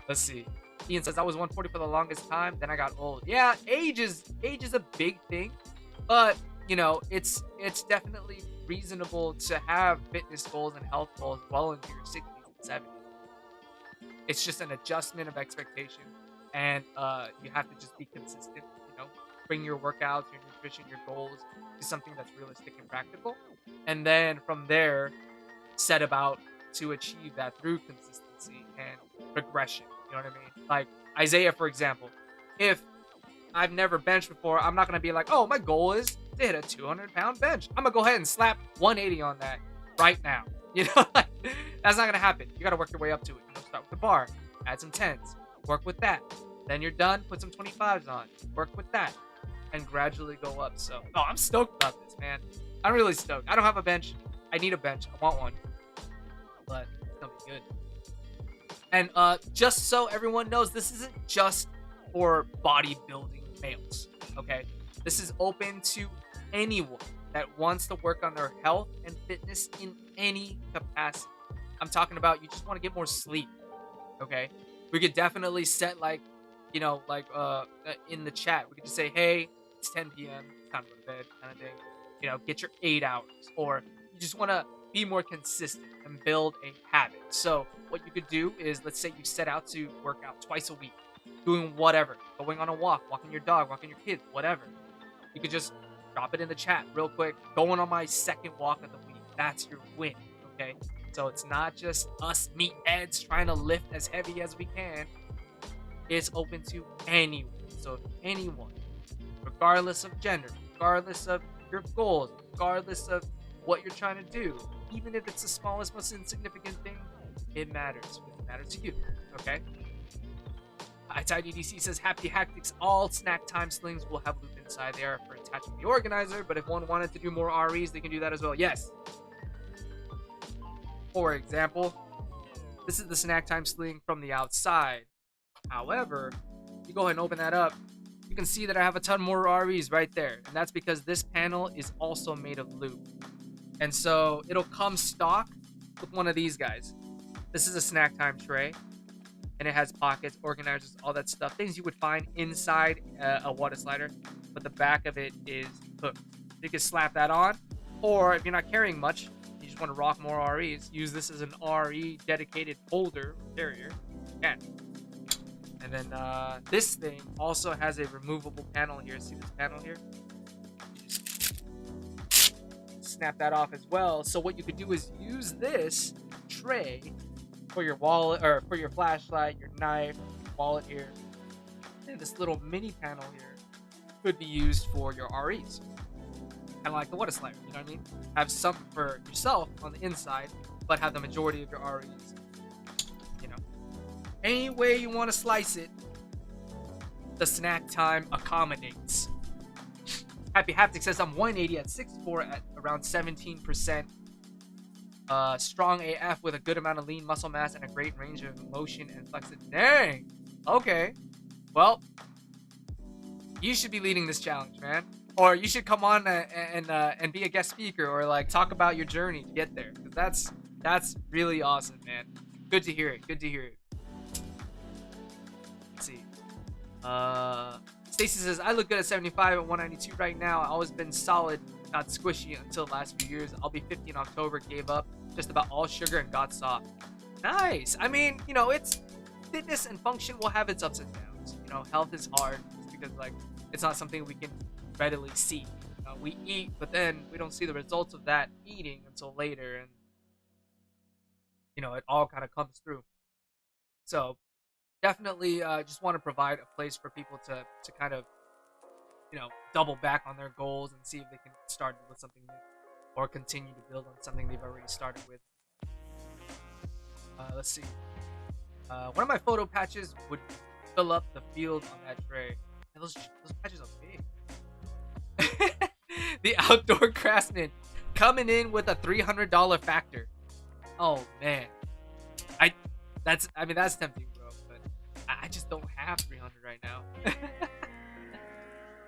Let's see. Ian says, I was 140 for the longest time, then I got old. Yeah, age is a big thing, but, you know, it's definitely reasonable to have fitness goals and health goals well into your 60s and 70s. It's just an adjustment of expectation, and you have to just be consistent, you know, bring your workouts, your nutrition, your goals to something that's realistic and practical, and then from there, set about to achieve that through consistency and progression. You know what I mean? Like Isaiah, for example, if I've never benched before, I'm not going to be like, oh, my goal is to hit a 200-pound bench. I'm going to go ahead and slap 180 on that right now. You know, like, that's not going to happen. You got to work your way up to it. You know, start with the bar, add some 10s, work with that. Then you're done, put some 25s on, work with that, and gradually go up. So, oh, I'm stoked about this, man. I'm really stoked. I don't have a bench. I need a bench. I want one. But it's going to be good. And just so everyone knows, this isn't just for bodybuilding males, okay? This is open to anyone that wants to work on their health and fitness in any capacity. I'm talking about you just want to get more sleep, okay? We could definitely set, like, you know, like in the chat, we could just say, hey, it's 10 p.m., it's time to go to bed kind of thing. You know, get your 8 hours. Or you just want to be more consistent and build a habit. So what you could do is, let's say you set out to work out twice a week, doing whatever, going on a walk, walking your dog, walking your kids, whatever. You could just drop it in the chat real quick. Going on my second walk of the week. That's your win, okay? So it's not just us meatheads trying to lift as heavy as we can. It's open to anyone. So if anyone, regardless of gender, regardless of your goals, regardless of what you're trying to do, even if it's the smallest, most insignificant thing, it matters. It matters to you, okay? ITIDDC says, Happy Hactics, all snack time slings will have loop inside there for attaching the organizer, but if one wanted to do more REs, they can do that as well. Yes. For example, this is the snack time sling from the outside. However, you go ahead and open that up, you can see that I have a ton more REs right there, and that's because this panel is also made of loop. And so it'll come stock with one of these guys. This is a snack time tray, and it has pockets, organizers, all that stuff. Things you would find inside a water slider, but the back of it is hooked. You can slap that on, or if you're not carrying much, you just want to rock more REs, use this as an RE dedicated holder carrier. You can. And then this thing also has a removable panel here. See this panel here? Snap that off as well. So what you could do is use this tray for your wallet, or for your flashlight, your knife, wallet here. And this little mini panel here could be used for your REs. Kind of like the water slider, you know what I mean? Have something for yourself on the inside, but have the majority of your REs. You know, any way you want to slice it, the snack time accommodates. Happy Haptic says I'm 180 at 6'4" at around 17%. Strong AF with a good amount of lean muscle mass and a great range of motion and flexibility. Dang. Okay. Well, you should be leading this challenge, man. Or you should come on and be a guest speaker, or like talk about your journey to get there. Because that's really awesome, man. Good to hear it. Good to hear it. Let's see. Stacy says, I look good at 75 at 192 right now. I've always been solid, not squishy until the last few years. I'll be 50 in October. Gave up just about all sugar and got soft. Nice. I mean, you know, it's fitness and function will have its ups and downs. You know, health is hard just because, like, it's not something we can readily see. We eat, but then we don't see the results of that eating until later. And, you know, it all kind of comes through. So, definitely just want to provide a place for people to kind of, you know, double back on their goals and see if they can start with something new or continue to build on something they've already started with. Let's see. One of my photo patches would fill up the field on that tray. And those patches are big. The outdoor craftsman coming in with a $300 factor. Oh man, that's tempting, bro. But I just don't have 300 right now.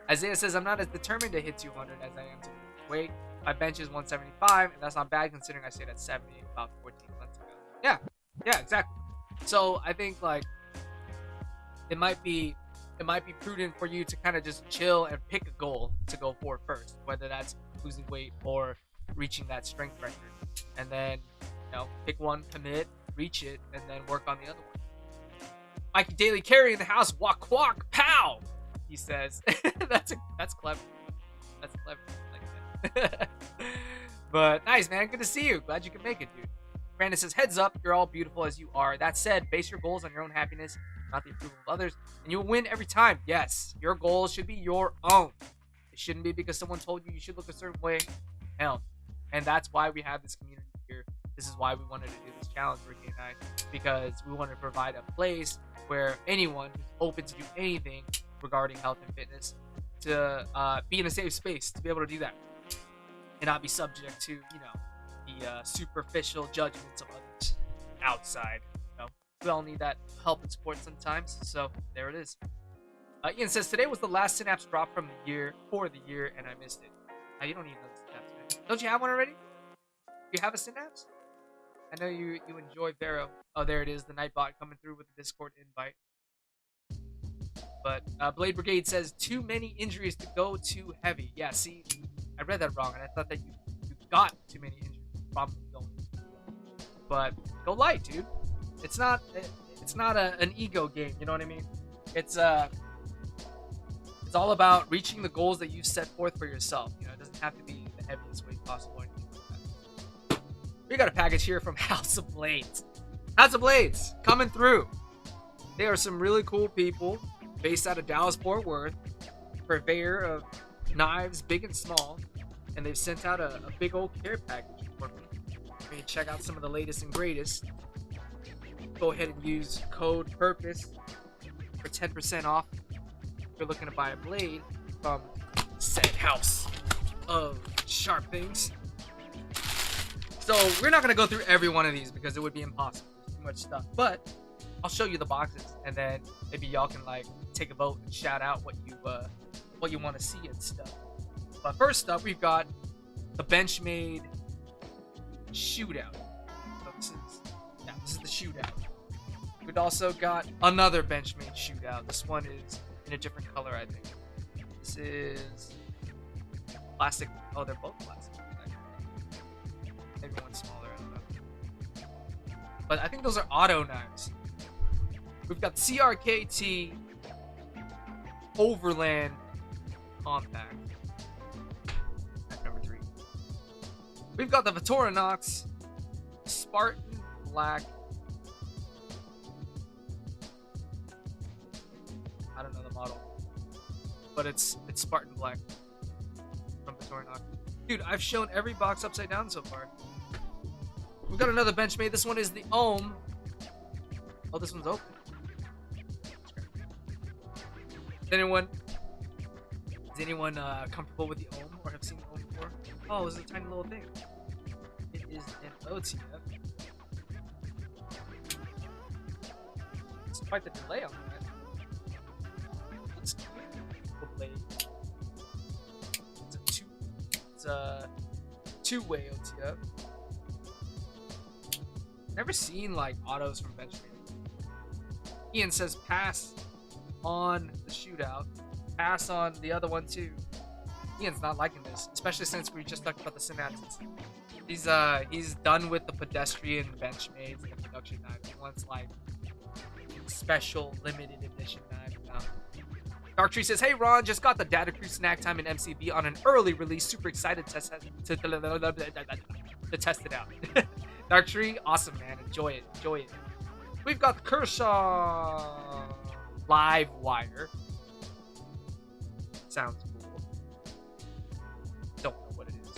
Isaiah says, I'm not as determined to hit 200 as I am to lose weight. My bench is 175, and that's not bad considering I stayed at 70 about 14 months ago. Yeah, exactly. So I think like it might be prudent for you to kind of just chill and pick a goal to go for first, whether that's losing weight or reaching that strength record, and then, you know, pick one, commit, reach it, and then work on the other one. Mikey Daily Carry in the house, walk, pow. He says, that's clever. That's clever. I like that. But nice, man. Good to see you. Glad you could make it, dude. Brandon says, heads up, you're all beautiful as you are. That said, base your goals on your own happiness, not the approval of others, and you'll win every time. Yes, your goals should be your own. It shouldn't be because someone told you should look a certain way. Hell, and that's why we have this community here. This is why we wanted to do this challenge, Ricky and I, because we wanted to provide a place where anyone who's open to do anything regarding health and fitness to be in a safe space to be able to do that and not be subject to, you know, the superficial judgments of others outside. You know, we all need that help and support sometimes. So there it is. Ian says, today was the last synapse drop from the year for the year, and I missed it. You don't need another synapse, man. Don't you have one already? You have a synapse? I know you enjoy Vero. Oh, there it is. The Nightbot coming through with the Discord invite. But Blade Brigade says, too many injuries to go too heavy. Yeah, see, I read that wrong, and I thought that you got too many injuries. Probably don't. But go light, dude. It's not an ego game. You know what I mean? It's all about reaching the goals that you set forth for yourself. You know, it doesn't have to be the heaviest weight possible or anything like that. We got a package here from House of Blades. House of Blades coming through. They are some really cool people based out of Dallas, Fort Worth, purveyor of knives, big and small, and they've sent out a big old care package for me. You can check out some of the latest and greatest. Go ahead and use code PURPOSE for 10% off if you're looking to buy a blade from said House of Sharp Things. So we're not going to go through every one of these because it would be impossible. There's too much stuff. But I'll show you the boxes, and then maybe y'all can like take a vote and shout out what you want to see and stuff. But first up, we've got the Benchmade shootout. So this is the shootout. We've also got another Benchmade shootout. This one is in a different color, I think. This is plastic. Oh, they're both plastic. Maybe one's smaller. I don't know. But I think those are auto knives. We've got CRKT Overland Compact. That's number 3. We've got the Victorinox Spartan Black. I don't know the model, but it's Spartan Black from Victorinox. Dude, I've shown every box upside down so far. We've got another Benchmade. This one is the Ohm. Oh, this one's open. Is anyone comfortable with the Ohm or have seen the Ohm before? Oh, it's a tiny little thing. It is an OTF. It's quite the delay on that. It's a two-way OTF. Never seen like autos from Benchmade. Ian says pass on the shootout. Pass on the other one too. Ian's not liking this, especially since we just talked about the synapses. He's done with the pedestrian Benchmades and the production knives. He wants like special limited edition knives now. Dark Tree says, "Hey Ron, just got the Data Crew Snack Time in MCB on an early release. Super excited to test it out." Dark Tree, awesome man. Enjoy it. We've got the Kershaw Live Wire. Sounds cool. Don't know what it is.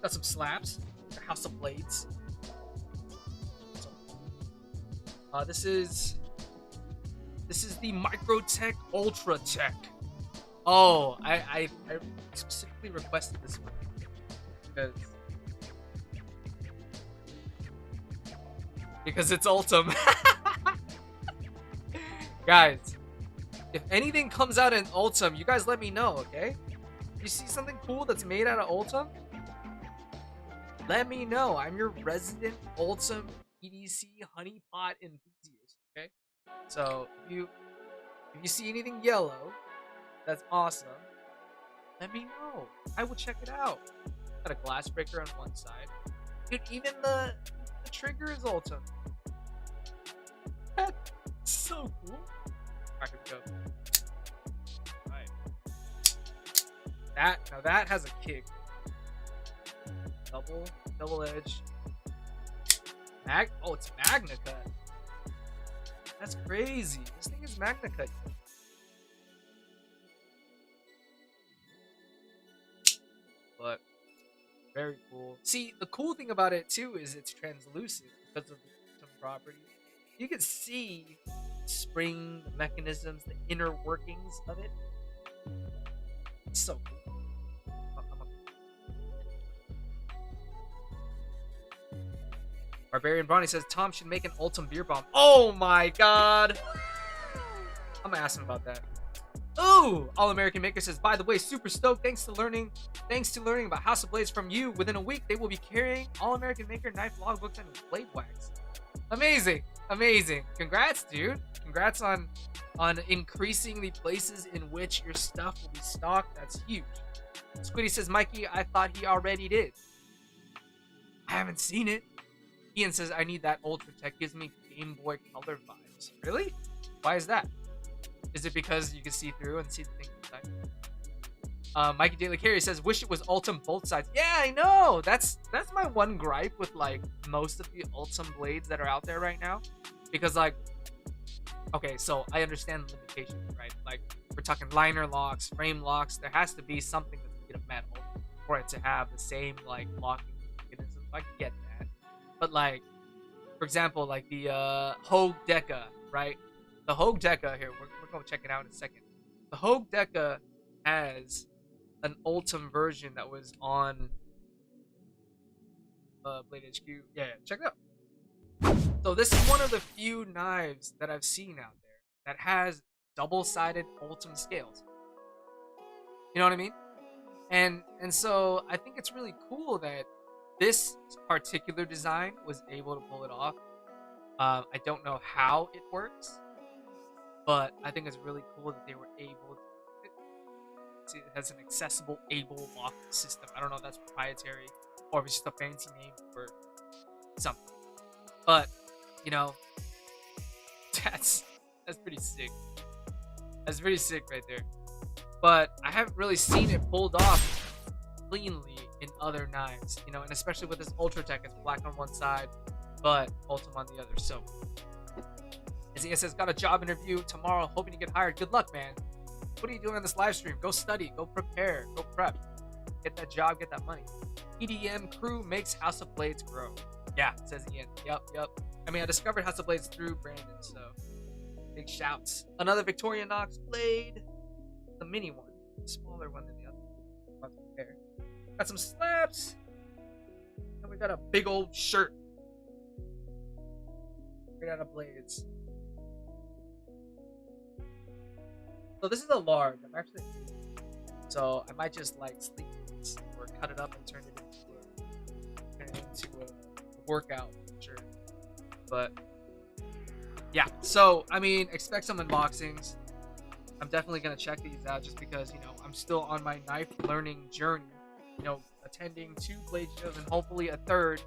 Got some slabs. House of Blades. This is the Microtech Ultra Tech. Oh, I specifically requested this one because it's Ultim. Guys, if anything comes out in Ultim, you guys let me know, okay? You see something cool that's made out of Ultim? Let me know. I'm your resident Ultim EDC honeypot enthusiast, okay? So if you see anything yellow, that's awesome. Let me know. I will check it out. Got a glass breaker on one side. Dude, even the trigger is Ultim. That's so cool. Alright, here we go. Alright. That has a kick. Double edge. Oh, it's Magna Cut. That's crazy. This thing is Magna Cut. But very cool. See, the cool thing about it too is it's translucent because of some property. You can see spring, the mechanisms, the inner workings of it. It's so cool. Barbarian Bronny says Tom should make an Ultim beer bomb. Oh my god! I'm gonna ask him about that. Ooh! All American Maker says, by the way, super stoked. Thanks to learning about House of Blades from you. Within a week, they will be carrying All American Maker knife logbooks and blade wax. Amazing, amazing. Congrats, dude. Congrats on increasing the places in which your stuff will be stocked. That's huge. Squiddy says, Mikey, I thought he already did. I haven't seen it. Ian says, I need that Ultra Tech. Gives me Game Boy Color vibes. Really? Why is that? Is it because you can see through and see the thing inside? Mikey Daily Carey says, wish it was Ultim both sides. Yeah, I know. That's my one gripe with like most of the Ultim blades that are out there right now. Because like, okay, so I understand the limitations, right? Like we're talking liner locks, frame locks. There has to be something that's made of metal for it to have the same like locking mechanism. I get that. But like, for example, like the Hogue Deca, right? The Hogue Deca here, we're going to check it out in a second. The Hogue Deca has an Ultim version that was on Blade HQ. Yeah, check it out. So this is one of the few knives that I've seen out there that has double-sided Ultim scales. You know what I mean? And so I think it's really cool that this particular design was able to pull it off. I don't know how it works, but I think it's really cool that they were able to. It has an accessible able lock system. I don't know if that's proprietary or if it's just a fancy name for something. But, you know, that's pretty sick. That's pretty sick right there. But I haven't really seen it pulled off cleanly in other knives, you know, and especially with this Ultra Tech, it's black on one side, but Ultim on the other. So, as he says, got a job interview tomorrow, hoping to get hired. Good luck, man. What are you doing on this live stream? Go study, go prepare, go prep, get that job, get that money. EDM crew makes House of Blades grow. Yeah, says Ian. Yep. I mean, I discovered House of Blades through Brandon, so big shouts. Another Victorinox blade, the mini one, smaller one than the other. Let's compare. Got some slabs, and we got a big old shirt. Straight out of Blades. So this is a large. So I might just like sleeve this or cut it up and turn it into a workout shirt. But yeah, so I mean, expect some unboxings. I'm definitely gonna check these out just because, you know, I'm still on my knife learning journey. You know, attending 2 blade shows and hopefully a third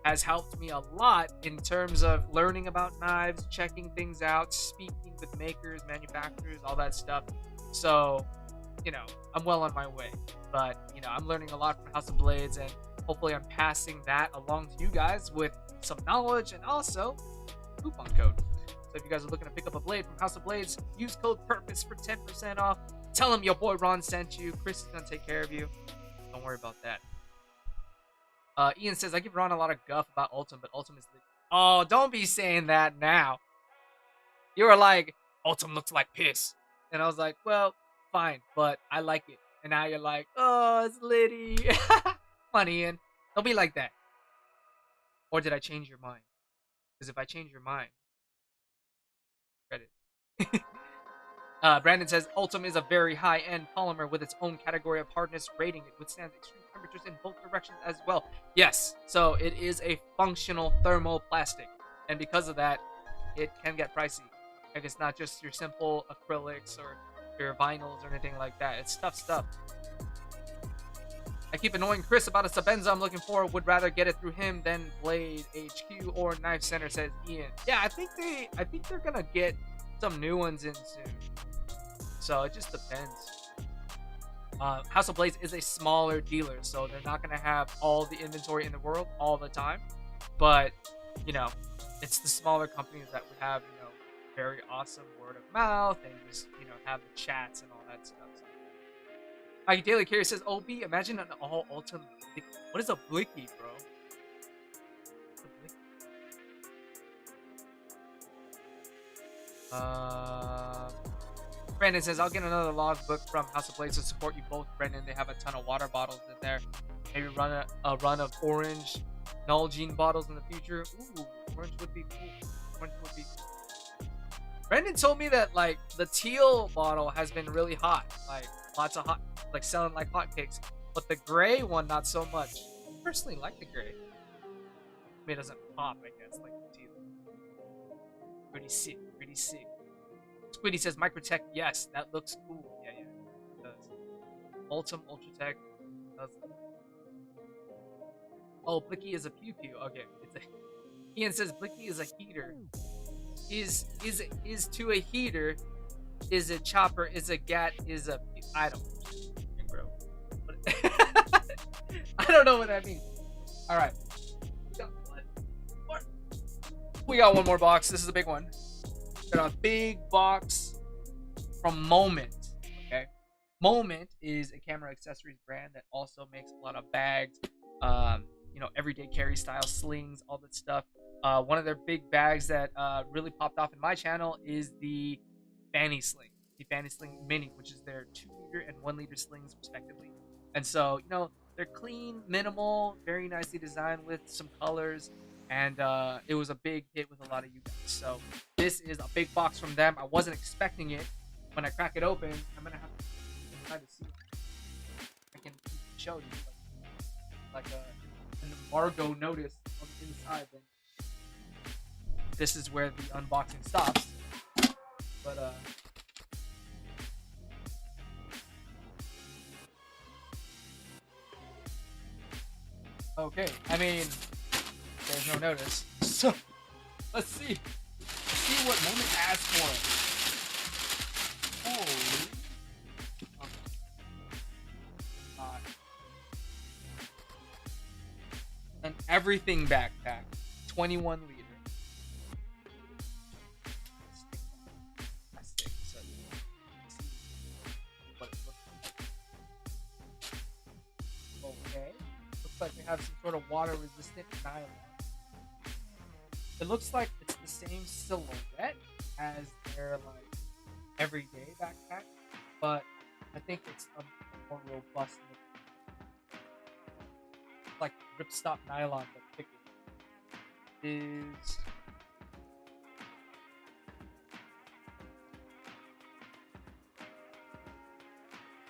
has helped me a lot in terms of learning about knives, checking things out, speaking with makers, manufacturers, all that stuff. So, you know, I'm well on my way. But, you know, I'm learning a lot from House of Blades, and hopefully I'm passing that along to you guys with some knowledge and also coupon code. So if you guys are looking to pick up a blade from House of Blades, use code PURPOSE for 10% off. Tell them your boy Ron sent you. Chris is going to take care of you. Don't worry about that. Ian says, I give Ron a lot of guff about Ultim, but Ultim is the... Oh, don't be saying that now. You were like, Ultim looks like piss. And I was like, well, fine, but I like it. And now you're like, oh, it's litty. Come on, Ian. Don't be like that. Or did I change your mind? Because if I change your mind, credit. Brandon says, Ultim is a very high-end polymer with its own category of hardness rating. It withstands extreme temperatures in both directions as well. Yes, so it is a functional thermoplastic. And because of that, it can get pricey. Like, it's not just your simple acrylics or your vinyls or anything like that. It's tough stuff. I keep annoying Chris about a Sabenza I'm looking for. Would rather get it through him than Blade HQ or Knife Center, says Ian. Yeah, I think they're gonna get some new ones in soon. So it just depends. House of Blades is a smaller dealer, so they're not gonna have all the inventory in the world all the time. But you know, it's the smaller companies that would have, you know, very awesome word of mouth and just, you know, have the chats and all that stuff. Like Daily Carrier says, OB, imagine an all Ultim. What is a blicky, bro? Brandon says, I'll get another logbook from House of Blades to support you both, Brandon. They have a ton of water bottles in there. Maybe run a run of orange Nalgene bottles in the future. Ooh, orange would be cool. Orange would be cool. Brandon told me that, like, the teal bottle has been really hot. Like, lots of hot, like, selling like hotcakes. But the gray one, not so much. I personally like the gray. I mean, it doesn't pop, I guess, like the teal. Pretty sick, pretty sick. Squiddy says, Microtech, yes, that looks cool. Yeah, it does. Ultim, Ultratech, does. Oh, Blicky is a pew-pew. Okay. Ian says, Blicky is a heater. Is to a heater, is a chopper, is a gat, is a... I don't know, bro. I don't know what that means. Alright. We got one more box. This is a big one. Got a big box from Moment. Okay. Moment is a camera accessories brand that also makes a lot of bags, you know, everyday carry style slings, all that stuff. One of their big bags that really popped off in my channel is the Fanny Sling. The Fanny Sling Mini, which is their 2-liter and 1-liter slings respectively. And so, you know, they're clean, minimal, very nicely designed with some colors. And it was a big hit with a lot of you guys. So this is a big box from them. I wasn't expecting it. When I crack it open, I'm gonna have to try to see. I can show you like a an embargo notice on the inside, then this is where the unboxing stops. But okay, I mean, there's no notice. So let's see. See what Moment has for us. Holy. God. An everything backpack. 21 liter. Plastic. So let's see what it looks like. Okay. Looks like we have some sort of water resistant nylon. It looks like it's the same silhouette as their like everyday backpack, but I think it's a more robust look. Like ripstop nylon, but thicker. Is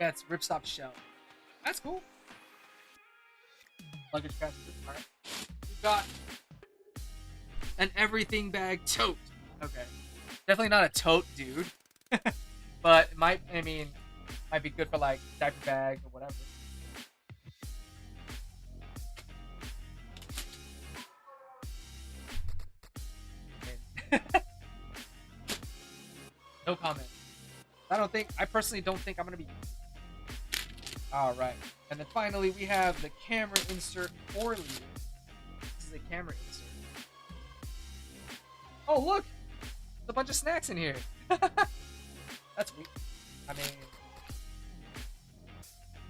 yeah, it's ripstop shell. That's cool. Luggage passenger. All right, we got an everything bag tote. Okay. Definitely not a tote, dude. But it might, I mean, might be good for like diaper bags or whatever. No comment. I personally don't think I'm gonna be. Alright. And then finally we have the camera insert 4 liter. This is a camera insert. Oh, look! There's a bunch of snacks in here. That's weird. I mean,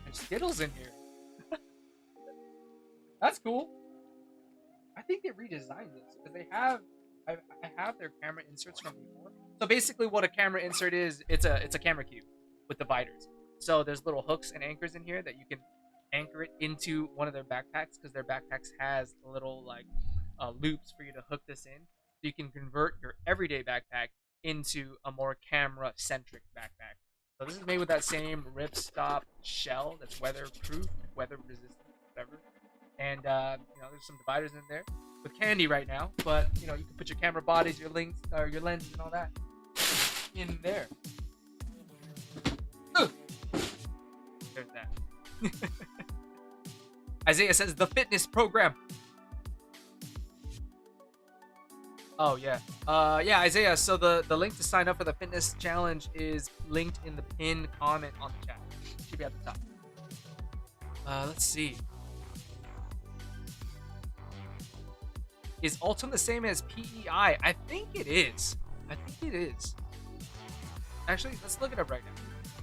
there's Skittles in here. That's cool. I think they redesigned this because they have, I have their camera inserts from before. So basically, what a camera insert is, it's a camera cube with dividers. So there's little hooks and anchors in here that you can anchor it into one of their backpacks because their backpacks has little like loops for you to hook this in. You can convert your everyday backpack into a more camera-centric backpack. So this is made with that same ripstop shell that's weatherproof, weather-resistant, whatever. And you know, there's some dividers in there with candy right now, but you know, you can put your camera bodies, your links, or your lenses, and all that in there. Ooh. There's that. Isaiah says the fitness program. Oh yeah. Yeah, Isaiah, so the link to sign up for the fitness challenge is linked in the pinned comment on the chat. Should be at the top. Let's see. Is Ultim the same as PEI? I think it is. Actually, let's look it up right now.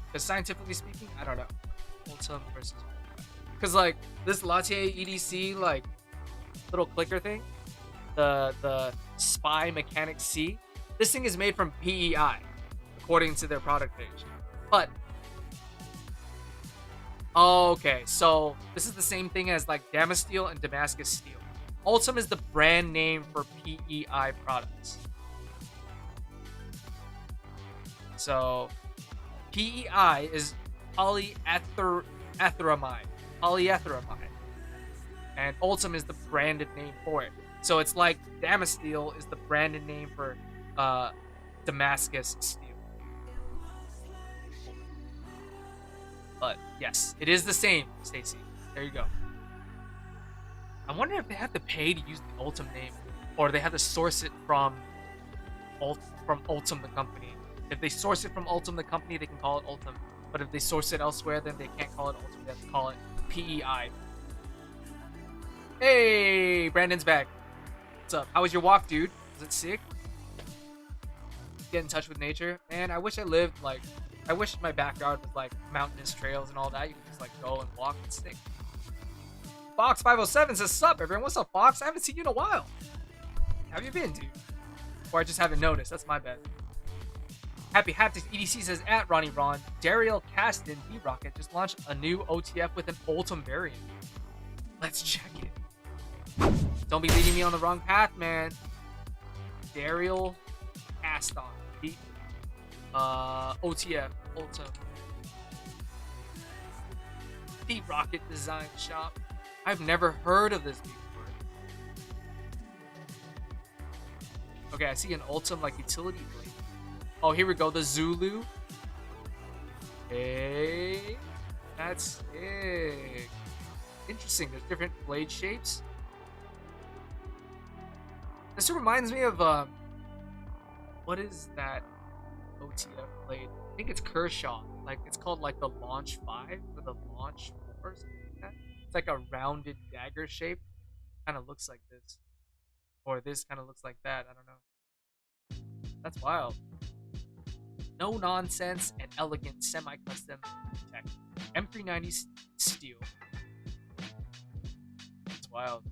Because scientifically speaking, I don't know. Ultim versus PEI. Because like this Latte EDC like little clicker thing, the Spy Mechanic C, this thing is made from PEI, according to their product page. But okay, so this is the same thing as like Damasteel and Damascus Steel. Ultim is the brand name for PEI products. So PEI is polyetheramide, and Ultim is the branded name for it. So it's like Damasteel is the branded name for Damascus Steel. But yes, it is the same, Stacy. There you go. I wonder if they have to pay to use the Ultim name, or they have to source it from Ultim the company. If they source it from Ultim the company, they can call it Ultim. But if they source it elsewhere, then they can't call it Ultim. They have to call it PEI. Hey, Brandon's back. What's up? How was your walk, dude? Was it sick? Get in touch with nature. Man, I wish I lived like, I wish my backyard was like mountainous trails and all that. You could just like go and walk and stick. Fox507 says, sup, everyone? What's up, Fox? I haven't seen you in a while. How have you been, dude? Or I just haven't noticed. That's my bad. Happy Haptics EDC says, at Ronnie Ron, Daryl Caston D-Rocket just launched a new OTF with an Ultim variant. Let's check it. Don't be leading me on the wrong path, man. Daryl Caston. OTF. Ultim. D-Rocket Design Shop. I've never heard of this before. Okay, I see an Ultim like utility blade. Oh, here we go. The Zulu. Hey, that's sick. Interesting. There's different blade shapes. This reminds me of what is that OTF blade? I think it's Kershaw. Like it's called like the Launch 5 or the Launch 4 or something like that. It's like a rounded dagger shape. Kind of looks like this. Or this kind of looks like that. I don't know. That's wild. No nonsense and elegant semi-custom tech. M390 steel. It's wild.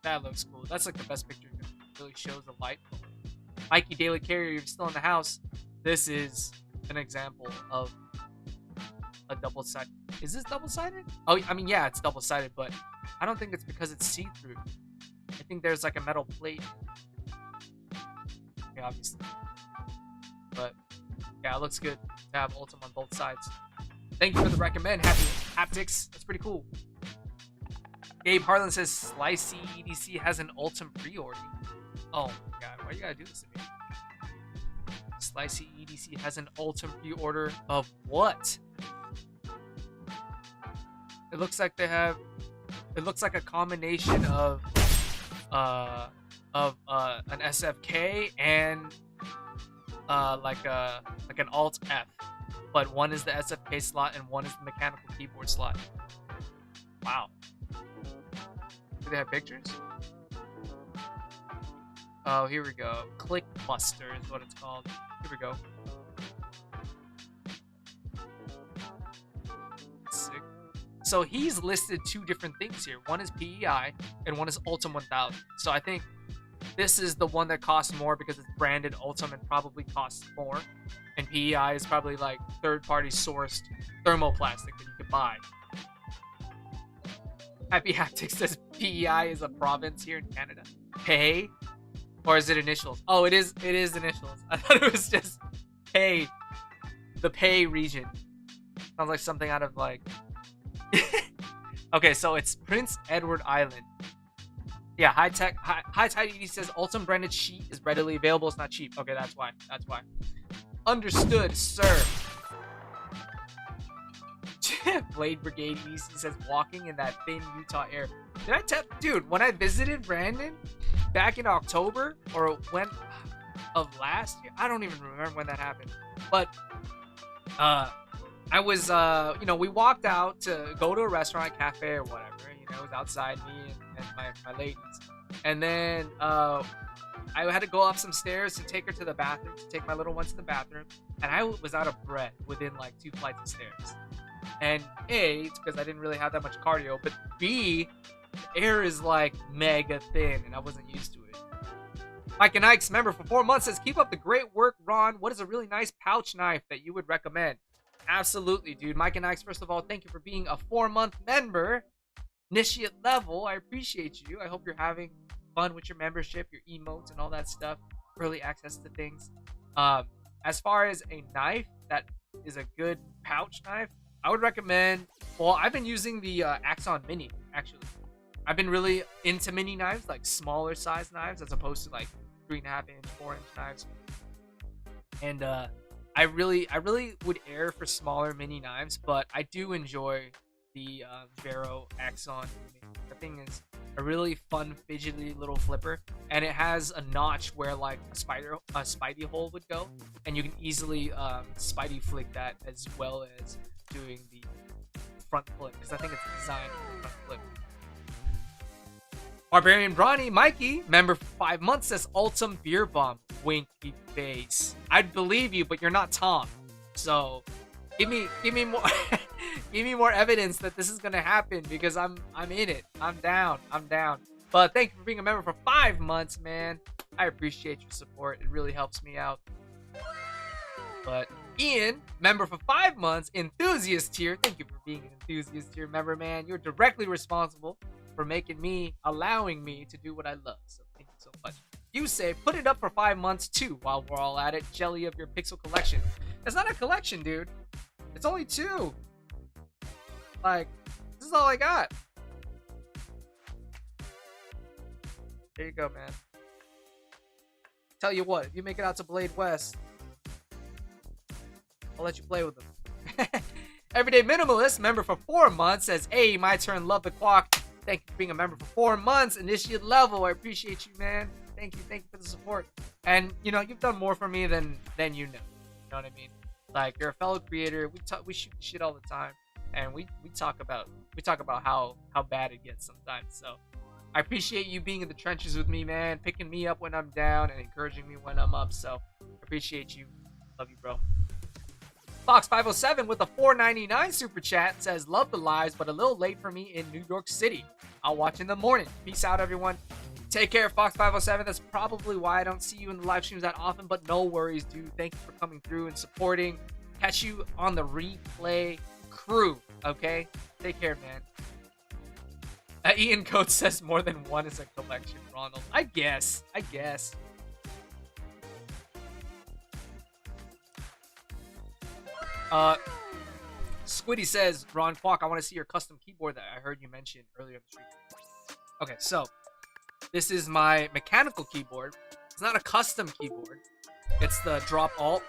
That looks cool. That's like the best picture. It really shows the light. Mikey Daily Carrier, you're still in the house. This is an example of a double-sided. Is this double-sided? Oh, I mean, yeah, it's double-sided, but I don't think it's because it's see-through. I think there's like a metal plate. Yeah, obviously. But yeah, it looks good to have Ultim on both sides. Thank you for the recommend. Happy haptics. That's pretty cool. Gabe Harlan says Slicey EDC has an Ultim pre-order. Oh my god, why you gotta do this to me? Slicey EDC has an Ultim pre-order of what? It looks like they have. It looks like a combination of an SFK and like an Alt F, but one is the SFK slot and one is the mechanical keyboard slot. Wow. Do they have pictures? Oh, here we go. Click Buster is what it's called. Here we go. Sick. So he's listed two different things here. One is PEI and one is Ultim 1000. So I think this is the one that costs more because it's branded Ultim and probably costs more. And PEI is probably like third-party sourced thermoplastic that you could buy. Happy Haptics says PEI is a province here in Canada. Pay? Or is it initials? Oh, it is initials. I thought it was just Pay. The Pay region. Sounds like something out of like... Okay, so it's Prince Edward Island. Yeah, High Tide ED says Ultim branded sheet is readily available. It's not cheap. Okay, that's why. That's why. Understood, sir. Blade Brigade EC says walking in that thin Utah air. Did I tell dude when I visited Brandon back in October or when of last year? I don't even remember when that happened. But I was you know, we walked out to go to a restaurant, cafe or whatever. You know, it was outside me and my ladies. And then I had to go up some stairs to take her to the bathroom, to take my little one to the bathroom. And I was out of breath within like 2 flights of stairs. And A, it's because I didn't really have that much cardio. But B, the air is like mega thin and I wasn't used to it. Mike and Ike's member for 4 months says, keep up the great work, Ron. What is a really nice pouch knife that you would recommend? Absolutely, dude. Mike and Ike's, first of all, thank you for being a 4-month member. Initiate level. I appreciate you. I hope you're having fun with your membership, your emotes, and all that stuff. Early access to things. As far as a knife that is a good pouch knife, I would recommend. Well, I've been using the Axon Mini, actually. I've been really into mini knives, like smaller size knives, as opposed to like 3.5 inch, 4 inch knives. And I really would err for smaller mini knives, but I do enjoy the Vero Axon Mini. The thing is a really fun, fidgety little flipper, and it has a notch where like a spidey hole would go, and you can easily spidey flick that as well as doing the front flip, because I think it's designed for front flip. Barbarian Brawny Mikey, member for 5 months, says Ultim Beer Bomb. Winky face. I'd believe you, but you're not Tom. So give me more give me more evidence that this is gonna happen, because I'm in it. I'm down. But thank you for being a member for 5 months, man. I appreciate your support. It really helps me out. But Ian, member for 5 months, enthusiast tier. Thank you for being an enthusiast tier member, man. You're directly responsible for allowing me to do what I love. So thank you so much. You say put it up for 5 months too while we're all at it. Jelly of your pixel collection. It's not a collection, dude. It's only 2. Like, this is all I got. There you go, man. Tell you what, if you make it out to Blade West, I'll let you play with them. Everyday Minimalist, member for 4 months, says, hey, my turn, love the quack. Thank you for being a member for 4 months. Initiate level, I appreciate you, man. Thank you for the support. And, you know, you've done more for me than you know. You know what I mean? Like, you're a fellow creator. We shoot shit all the time. And we talk about how bad it gets sometimes. So I appreciate you being in the trenches with me, man, picking me up when I'm down and encouraging me when I'm up. So appreciate you. Love you, bro. Fox507 with a $4.99 super chat says, love the lives, but a little late for me in New York City. I'll watch in the morning. Peace out, everyone. Take care, Fox507. That's probably why I don't see you in the live streams that often, but no worries, dude. Thank you for coming through and supporting. Catch you on the replay crew, okay? Take care, man. Ian Coates says more than one is a collection, Ronald. I guess. Squiddy says, Ron Kwok, I want to see your custom keyboard that I heard you mention earlier in the stream. Okay, so this is my mechanical keyboard. It's not a custom keyboard. It's the Drop Alt.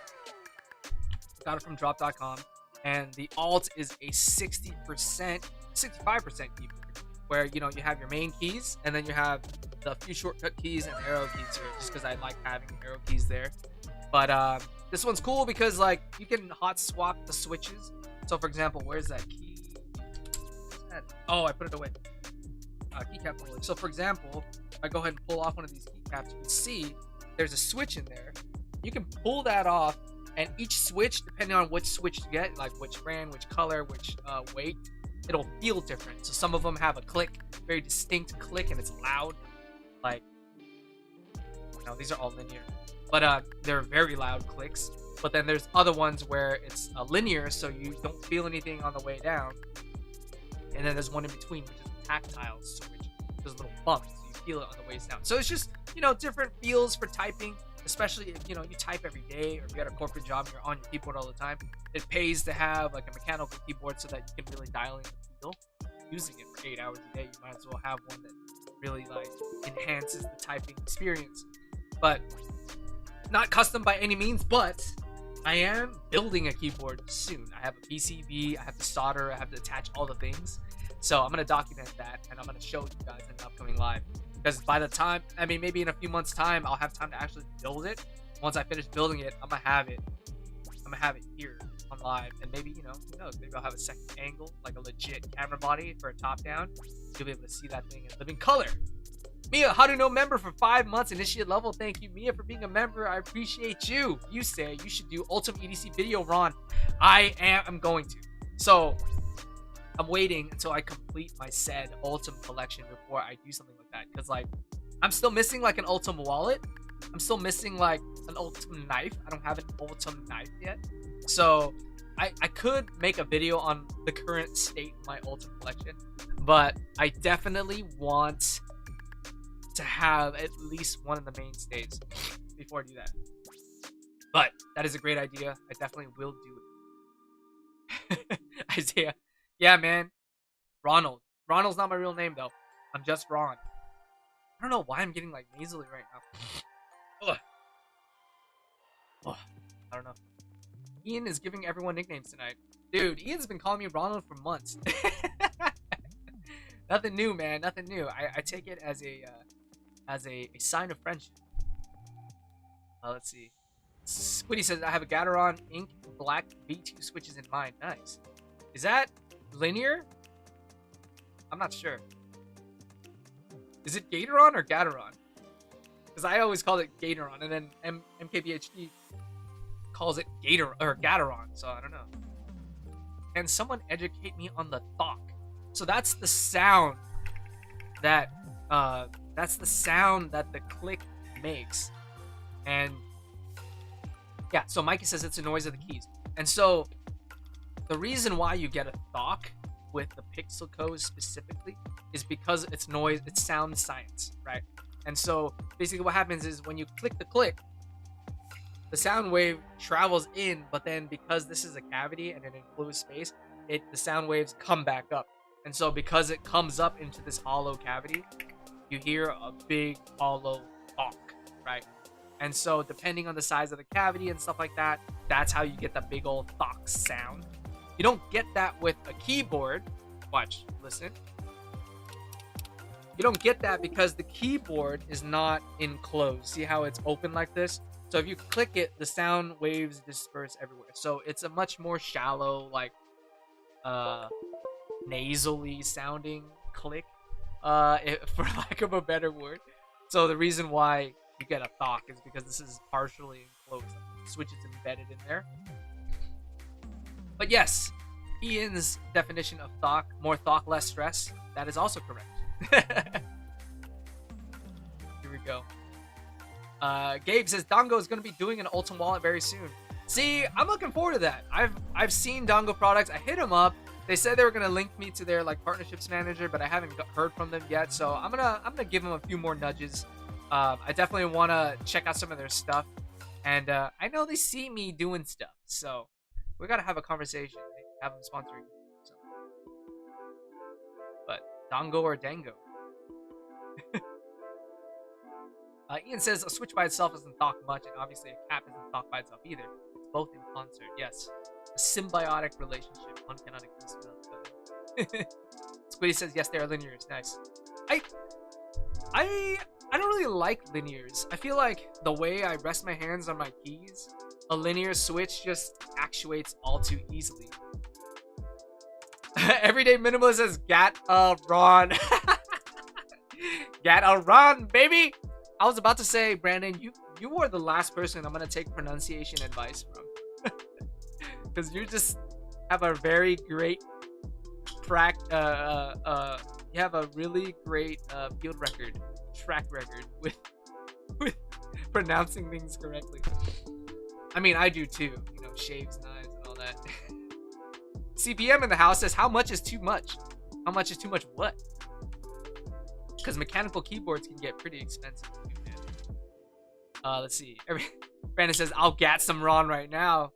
Got it from drop.com. And the Alt is a 65% keyboard, where, you know, you have your main keys, and then you have the few shortcut keys and arrow keys here, just because I like having arrow keys there. But this one's cool because, like, you can hot swap the switches. So, for example, where's that key? Where's that? Oh, I put it away. Keycap away. So, for example, if I go ahead and pull off one of these keycaps, you can see there's a switch in there. You can pull that off, and each switch, depending on which switch you get, like which brand, which color, which weight, it'll feel different. So some of them have a click, very distinct click, and it's loud. Like, no, these are all linear, but they're very loud clicks. But then there's other ones where it's linear, so you don't feel anything on the way down. And then there's one in between, which is a tactile switch. There's a little bump, so you feel it on the ways down. So it's just, you know, different feels for typing, especially if, you know, you type every day, or if you got a corporate job and you're on your keyboard all the time. It pays to have like a mechanical keyboard so that you can really dial in the feel. Using it for 8 hours a day, you might as well have one that really like enhances the typing experience. But not custom by any means, but I am building a keyboard soon. I have a PCB, I have to solder, I have to attach all the things. So I'm going to document that, and I'm going to show you guys in the upcoming live. Because by the time, I mean, maybe in a few months' time, I'll have time to actually build it. Once I finish building it, I'm going to have it here on live. And maybe, you know, who knows, maybe I'll have a second angle, like a legit camera body for a top-down. You'll be able to see that thing in living color. Mia, how to know member for 5 months, initiate level. Thank you, Mia, for being a member. I appreciate you. You say you should do Ultimate EDC video, Ron. I'm going to. So I'm waiting until I complete my said Ultimate collection before I do something like that. Because, like, I'm still missing, like, an Ultimate wallet. I'm still missing, like, an Ultimate knife. I don't have an Ultimate knife yet. So I could make a video on the current state of my Ultimate collection. But I definitely want to have at least one of the mainstays before I do that. But that is a great idea. I definitely will do it. Isaiah. Yeah, man. Ronald. Ronald's not my real name, though. I'm just Ron. I don't know why I'm getting, like, nasally right now. Ugh. Ugh. I don't know. Ian is giving everyone nicknames tonight. Dude, Ian's been calling me Ronald for months. Nothing new, man. Nothing new. I take it as a sign of friendship. Let's see. Squiddy says, I have a Gateron Ink Black V2 switches in mind. Nice. Is that linear? I'm not sure. Is it Gateron or Gateron? Because I always called it Gateron, and then MKBHD calls it Gateron, so I don't know. Can someone educate me on the thok? So that's the sound that the click makes. And yeah, so Mikey says it's the noise of the keys. And so the reason why you get a thok with the pixel code specifically is because it's noise, it's sound science, right? And so basically what happens is when you click the click, the sound wave travels in, but then because this is a cavity and an enclosed space, the sound waves come back up. And so because it comes up into this hollow cavity, you hear a big hollow thunk, right? And so depending on the size of the cavity and stuff like that, that's how you get the big old thunk sound. You don't get that with a keyboard. Watch, listen. You don't get that because the keyboard is not enclosed. See how it's open like this? So if you click it, the sound waves disperse everywhere. So it's a much more shallow, like nasally sounding click, for lack of a better word. So the reason why you get a thok is because this is partially enclosed. The switch is embedded in there. But yes, Ian's definition of thok, more thok, less stress, that is also correct. Here we go. Gabe says Dongo is going to be doing an Ultim wallet very soon. See, I'm looking forward to that. I've seen Dongo products. I hit them up. They said they were going to link me to their like partnerships manager, but I haven't heard from them yet. So I'm gonna give them a few more nudges. I definitely want to check out some of their stuff, and I know they see me doing stuff, so we gotta have a conversation. Have them sponsoring. So. But Dongo or Dango? Ian says a switch by itself doesn't talk much, and obviously a cap doesn't talk by itself either. It's both in concert. Yes, a symbiotic relationship. One cannot exist without the other. Squiddy says yes, they are linears. Nice. I don't really like linears. I feel like the way I rest my hands on my keys, a linear switch just actuates all too easily. Everyday Minimalist says Gat Ron. Gat Ron, baby. I was about to say, Brandon, you are the last person I'm gonna take pronunciation advice from, because you just have a very great you have a really great track record with pronouncing things correctly. I mean, I do too. You know, shaves, knives, and all that. CPM in the house says, how much is too much? How much is too much what? Because mechanical keyboards can get pretty expensive too, man. Let's see. Brandon says, I'll get some Ron right now.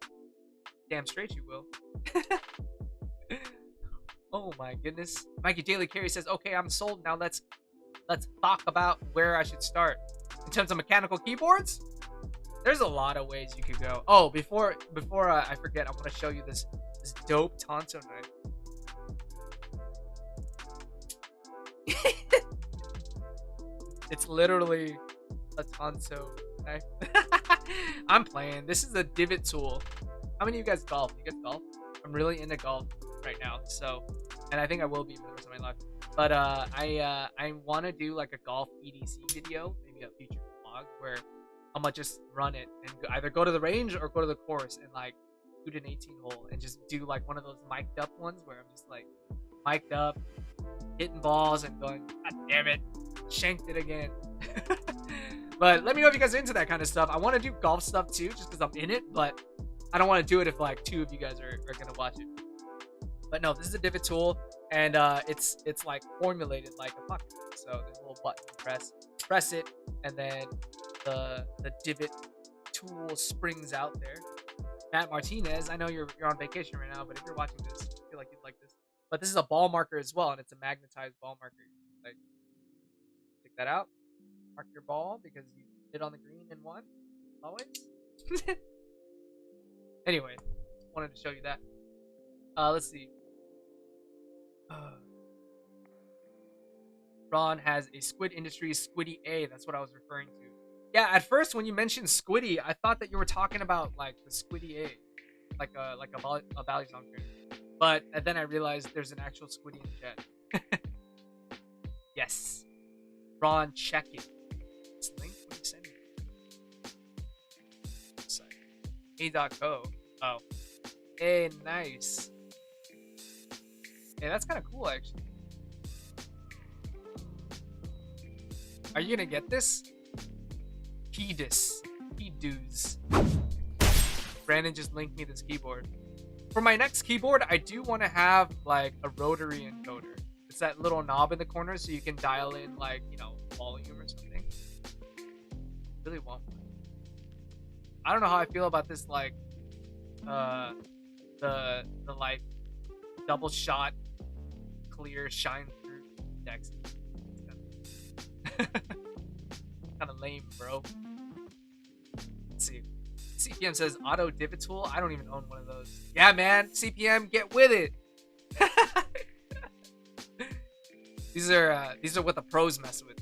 Damn straight you will. Oh my goodness. Mikey Daily Carey says, okay, I'm sold. Now let's talk about where I should start. In terms of mechanical keyboards, there's a lot of ways you could go. Oh, before I forget, I want to show you this dope Tonto knife. It's literally a Tonto knife. I'm playing. This is a divot tool. How many of you guys golf? You guys golf? I'm really into golf right now, so, and I think I will be for the rest of my life. But I want to do like a golf EDC video, maybe a future vlog, where I'm gonna just run it and either go to the range or go to the course and like shoot an 18 hole and just do like one of those mic'd up ones where I'm just like mic'd up, hitting balls and going, God damn it, shanked it again. But let me know if you guys are into that kind of stuff. I want to do golf stuff too, just because I'm in it, but I don't want to do it if like 2 of you guys are gonna watch it. But no, this is a divot tool, and it's like formulated like a pocket. So there's a little button to press it, and then the divot tool springs out there. Matt Martinez, I know you're on vacation right now, but if you're watching this, I feel like you'd like this. But this is a ball marker as well, and it's a magnetized ball marker. Like, take that out, mark your ball because you hit on the green and won, always. Anyway, wanted to show you that. Let's see. Ron has a Squid Industries Squiddy A. That's what I was referring to. Yeah, at first when you mentioned Squiddy, I thought that you were talking about like the Squiddy A, like a Valley song trainer. But then I realized there's an actual Squiddy in chat. Yes, Ron, check it. This link, what are you sending? A.co. Oh, hey, nice. Yeah, that's kind of cool, actually. Are you gonna get this? Pedus. Brandon just linked me this keyboard. For my next keyboard, I do want to have like a rotary encoder. It's that little knob in the corner so you can dial in like, you know, volume or something. Really want one. I don't know how I feel about this, like, the like double shot clear shine through decks. Kind of lame, bro. Let's see. CPM says auto divot tool. I don't even own one of those. Yeah, man. CPM, get with it. These are what the pros mess with.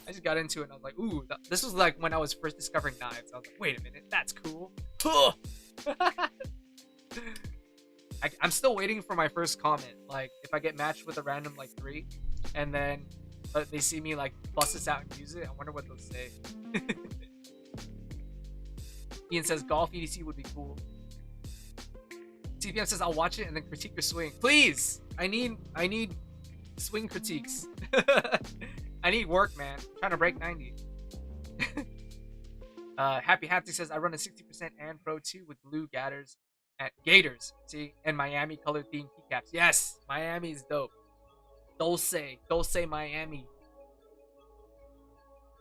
I just got into it and I was like, ooh, this was like when I was first discovering knives. I was like, wait a minute, that's cool. I'm still waiting for my first comment. Like, if I get matched with a random like 3, and then they see me like bust this out and use it, I wonder what they'll say. Ian says golf EDC would be cool. CPM says I'll watch it and then critique your swing. Please, I need swing critiques. I need work, man. I'm trying to break 90. Happy Haptic says I run a 60% and Pro 2 with blue Gators. See, and Miami colored themed keycaps. Yes, Miami is dope. Dulce Miami.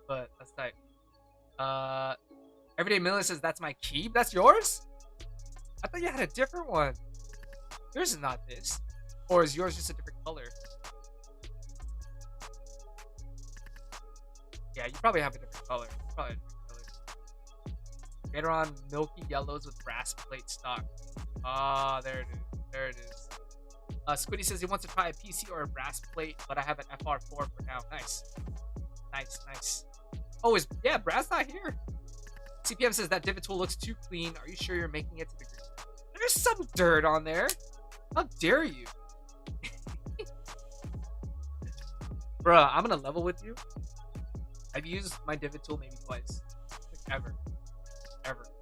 But that's tight. Everyday Miller says that's my key. That's yours? I thought you had a different one. Yours is not this. Or is yours just a different color? Yeah, you probably have a different color. Gatoron milky yellows with brass plate stock. Ah, there it is. There it is. Squiddy says he wants to try a PC or a brass plate, but I have an FR4 for now. Nice. Oh, yeah, brass not here. CPM says that divot tool looks too clean. Are you sure you're making it to the green? There's some dirt on there. How dare you? Bruh, I'm gonna level with you. I've used my divot tool maybe twice. Like, ever.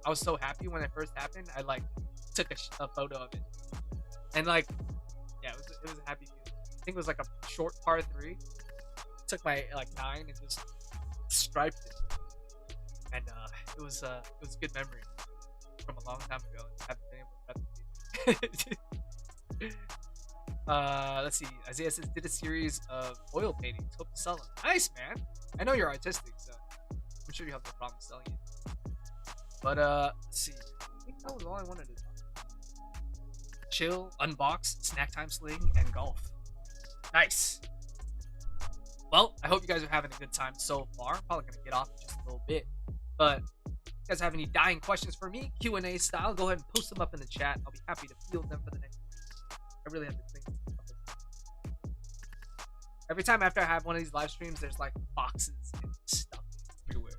I was so happy when it first happened. I like took a photo of it. And like, yeah, it was a happy feeling. I think it was like a short par 3. Took my like 9 and just striped it. And it was a good memory from a long time ago. I haven't been able to replicate. Let's see. Isaiah says did a series of oil paintings. Hope to sell them. Nice, man. I know you're artistic, so I'm sure you have no problem selling it. But let's see. I think that was all I wanted to do. Chill, unbox, snack time sling, and golf. Nice. Well, I hope you guys are having a good time so far. I'm probably gonna get off in just a little bit. But if you guys have any dying questions for me, Q&A style, go ahead and post them up in the chat. I'll be happy to field them for the next week. I really have to think about this. Every time after I have one of these live streams, there's like boxes and stuff everywhere.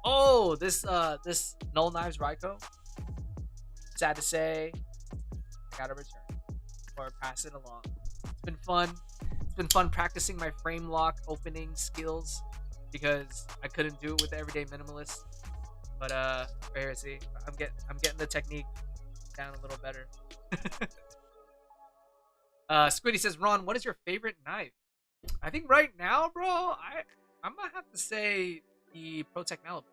Oh, this Null Knives Ryko. Sad to say, I gotta return or pass it along. It's been fun. It's been fun practicing my frame lock opening skills because I couldn't do it with the Everyday Minimalist. But right here, see, I'm getting the technique down a little better. Squiddy says, Ron, what is your favorite knife? I think right now, bro, I'm gonna have to say the ProTech Malibu.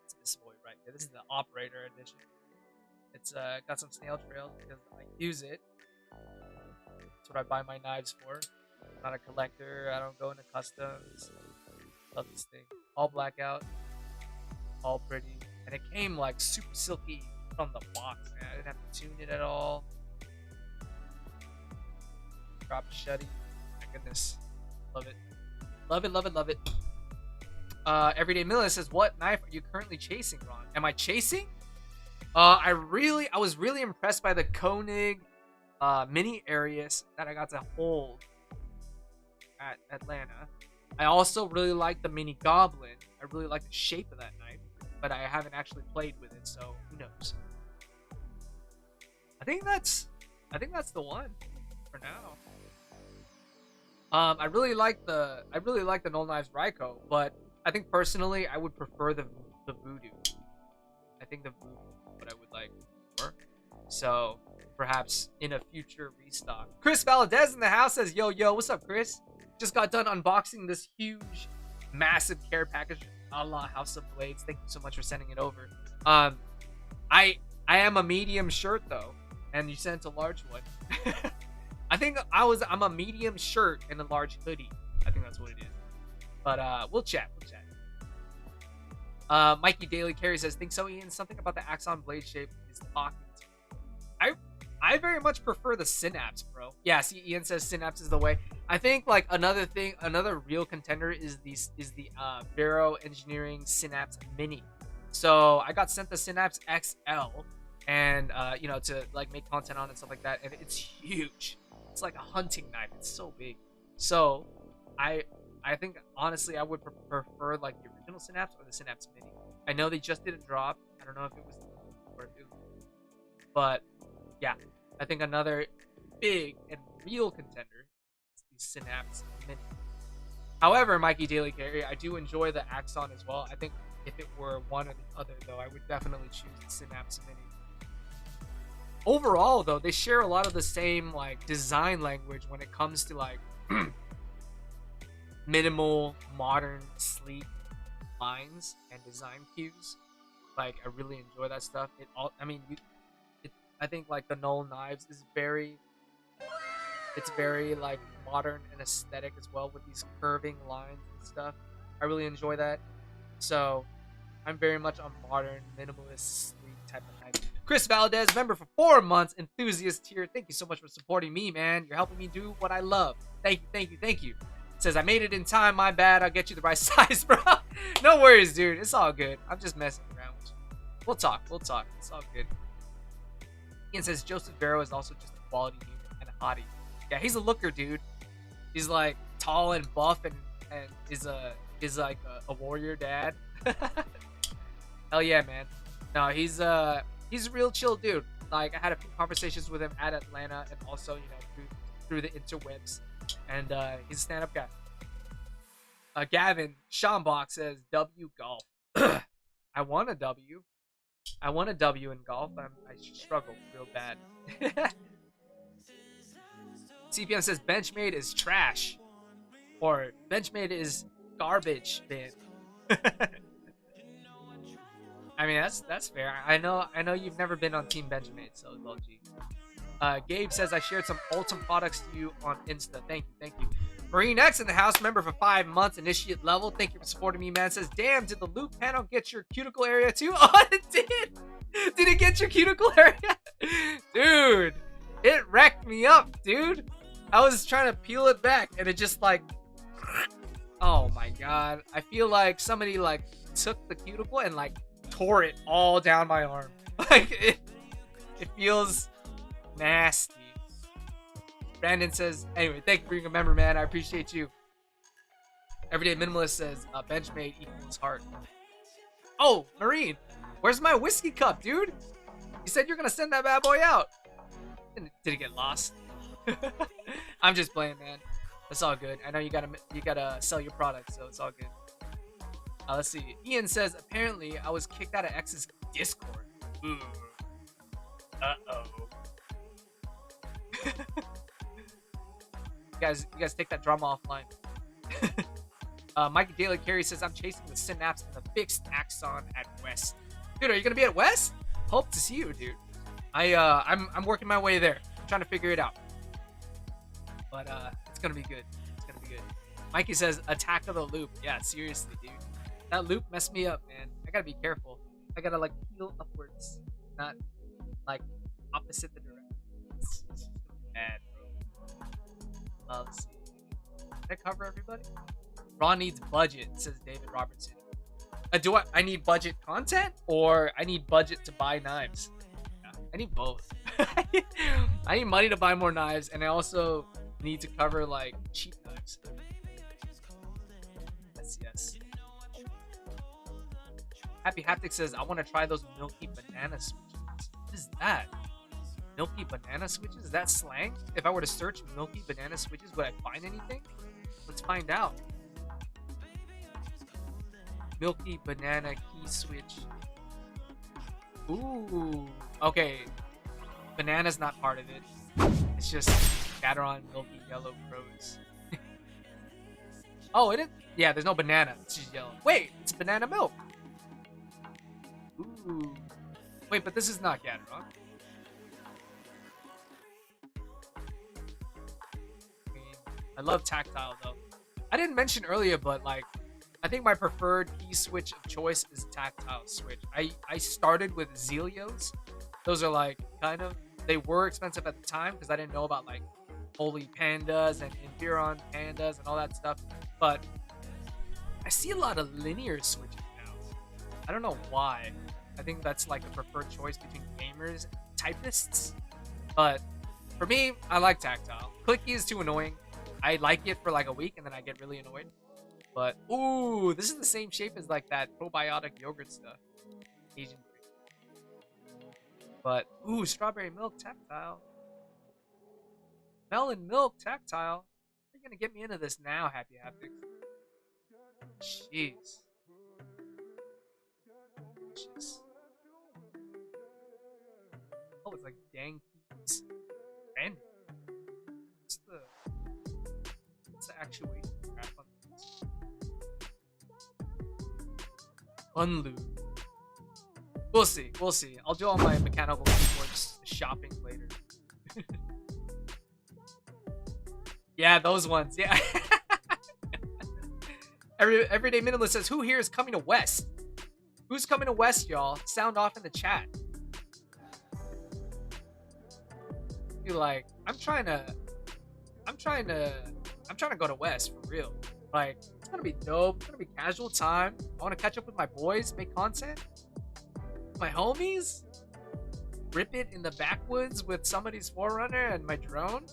It's this boy right here. This is the operator edition. It's got some snail trails because I use it. That's what I buy my knives for. I'm not a collector. I don't go into customs. Love this thing. All blackout. All pretty. And it came like super silky from the box, man. I didn't have to tune it at all. Drop shutty. My goodness. Love it. Love it. Everyday Miller says, what knife are you currently chasing, Ron? Am I chasing? I was really impressed by the Koenig Mini Arius that I got to hold at Atlanta. I also really like the Mini Goblin. I really like the shape of that knife, but I haven't actually played with it, so who knows? I think that's the one for now. I really like the Null Knives Ryko, but I think personally I would prefer the Voodoo. I think the Voodoo is what I would like more. So perhaps in a future restock. Chris Valadez in the house says, yo, what's up, Chris? Just got done unboxing this huge, massive care package a la House of Blades. Thank you so much for sending it over. I am a medium shirt though, and you sent a large one. I think I'm a medium shirt and a large hoodie. I think that's what it is. But we'll chat. Mikey Daily Carey says, think so, Ian? Something about the Axon blade shape is talking to me. I very much prefer the Synapse, bro. Yeah, see, Ian says Synapse is the way. I think like another real contender is the Vero Engineering Synapse Mini. So I got sent the Synapse XL, and you know, to like make content on and stuff like that, and it's huge. It's like a hunting knife. It's so big. So I think honestly I would prefer like the original Synapse or the Synapse Mini. I know they just didn't drop. I don't know if it was or if it was, but yeah, I think another big and real contender is the Synapse Mini. However, Mikey Daily Carey, I do enjoy the Axon as well. I think if it were one or the other, though, I would definitely choose the Synapse Mini. Overall, though, they share a lot of the same like design language when it comes to like minimal, modern, sleek lines and design cues. Like I really enjoy that stuff. I think like the Null Knives is very like modern and aesthetic as well with these curving lines and stuff. I really enjoy that. So I'm very much a modern, minimalist, sleek type of knife. Chris Valdez, member for 4 months, enthusiast tier. Thank you so much for supporting me, man. You're helping me do what I love. Thank you. Says, I made it in time. My bad. I'll get you the right size, bro. No worries, dude. It's all good. I'm just messing around with you. We'll talk. It's all good. Ian says, Joseph Vero is also just a quality unit and a hottie. Yeah, he's a looker, dude. He's like tall and buff and is like a warrior dad. Hell yeah, man. No, he's a real chill dude. Like I had a few conversations with him at Atlanta and also, you know, through the interwebs. And he's a stand-up guy. Gavin Schambach says W golf. I want a W. I want a W in golf. I struggle real bad. CPM says Benchmade is trash, or Benchmade is garbage bin. I mean that's fair. I know you've never been on Team Benchmade, so well, G. Gabe says I shared some Ultim products to you on Insta. Thank you. Marine X in the house, member for 5 months, initiate level. Thank you for supporting me, man. Says, damn, did the loop panel get your cuticle area too? Oh, it did. Did it get your cuticle area? Dude, it wrecked me up, dude. I was trying to peel it back and it just like, oh my god. I feel like somebody like took the cuticle and like tore it all down my arm. Like it feels nasty. Brandon says, anyway, thank you for being a member, man. I appreciate you. Everyday Minimalist says, Benchmade equals heart. Oh, Marine, where's my whiskey cup, dude? You said you're gonna send that bad boy out. Did it get lost? I'm just playing, man. That's all good. I know you gotta sell your product, so it's all good. Let's see. Ian says, apparently I was kicked out of X's Discord. Ooh. Uh-oh. You guys take that drama offline. Mikey Daly Carey says, I'm chasing the Synapse and the fixed Axon at West. Dude, are you gonna be at West? Hope to see you, dude. I'm working my way there. I'm trying to figure it out. But it's gonna be good. Mikey says, attack of the loop. Yeah, seriously, dude. That loop messed me up, man. I gotta be careful. I gotta like peel upwards, not like opposite the direction. It's just bad, bro. Let's see. Did I cover everybody? Raw needs budget, says David Robertson. Do I need budget content or I need budget to buy knives? Yeah, I need both. I need money to buy more knives, and I also need to cover like cheap knives. Yes. Happy Haptic says, I want to try those milky banana switches. What is that? Milky banana switches? Is that slang? If I were to search milky banana switches, would I find anything? Let's find out. Milky banana key switch. Ooh. Okay. Banana's not part of it. It's just Gateron milky yellow crows. Oh, it is? Yeah, there's no banana. It's just yellow. Wait, it's banana milk. Ooh. Wait, but this is not Gateron. I love tactile, though. I didn't mention earlier, but like, I think my preferred key switch of choice is tactile switch. I started with Zelios. Those are like they were expensive at the time because I didn't know about like Holy Pandas and Environ Pandas and all that stuff. But I see a lot of linear switching now. I don't know why. I think that's like a preferred choice between gamers and typists. But for me, I like tactile. Clicky is too annoying. I like it for like a week and then I get really annoyed. But ooh, this is the same shape as like that probiotic yogurt stuff. Asian cream. But ooh, strawberry milk tactile. Melon milk tactile. You're gonna get me into this now, Happy Haptics. Jeez. Jeez. Oh, it's like dang keys. And what's the actuation crap on this? Unlube. We'll see. We'll see. I'll do all my mechanical keyboards shopping later. Yeah, those ones. Yeah. Everyday Minimalist says, who here is coming to West? Who's coming to West, y'all? Sound off in the chat. Be like, I'm trying to go to West for real. Like, it's gonna be dope. It's gonna be casual time. I want to catch up with my boys, make content. My homies. Rip it in the backwoods with somebody's Forerunner and my drone.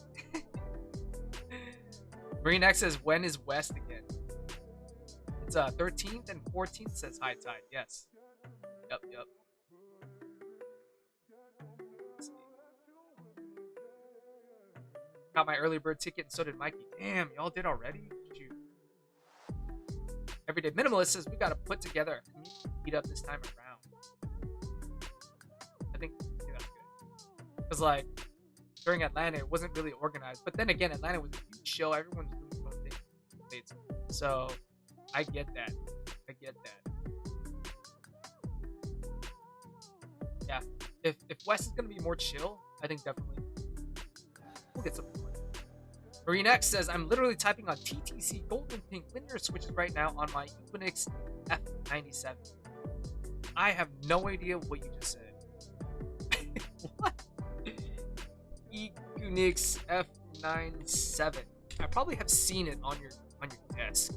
Green X says, when is West again? It's 13th and 14th says high tide. Yes. Yep. Got my early bird ticket and so did Mikey. Damn, y'all did already? Shoot. Everyday Minimalist says we gotta put together a community meetup this time around. I think that's good. Because like during Atlanta it wasn't really organized. But then again, Atlanta was a huge show, everyone was doing their own thing. So I get that. Yeah. If West is gonna be more chill, I think definitely we'll get something. Marine X says, I'm literally typing on TTC Golden Pink linear switches right now on my Equinix F97. I have no idea what you just said. What? Equinix F97. I probably have seen it on your desk.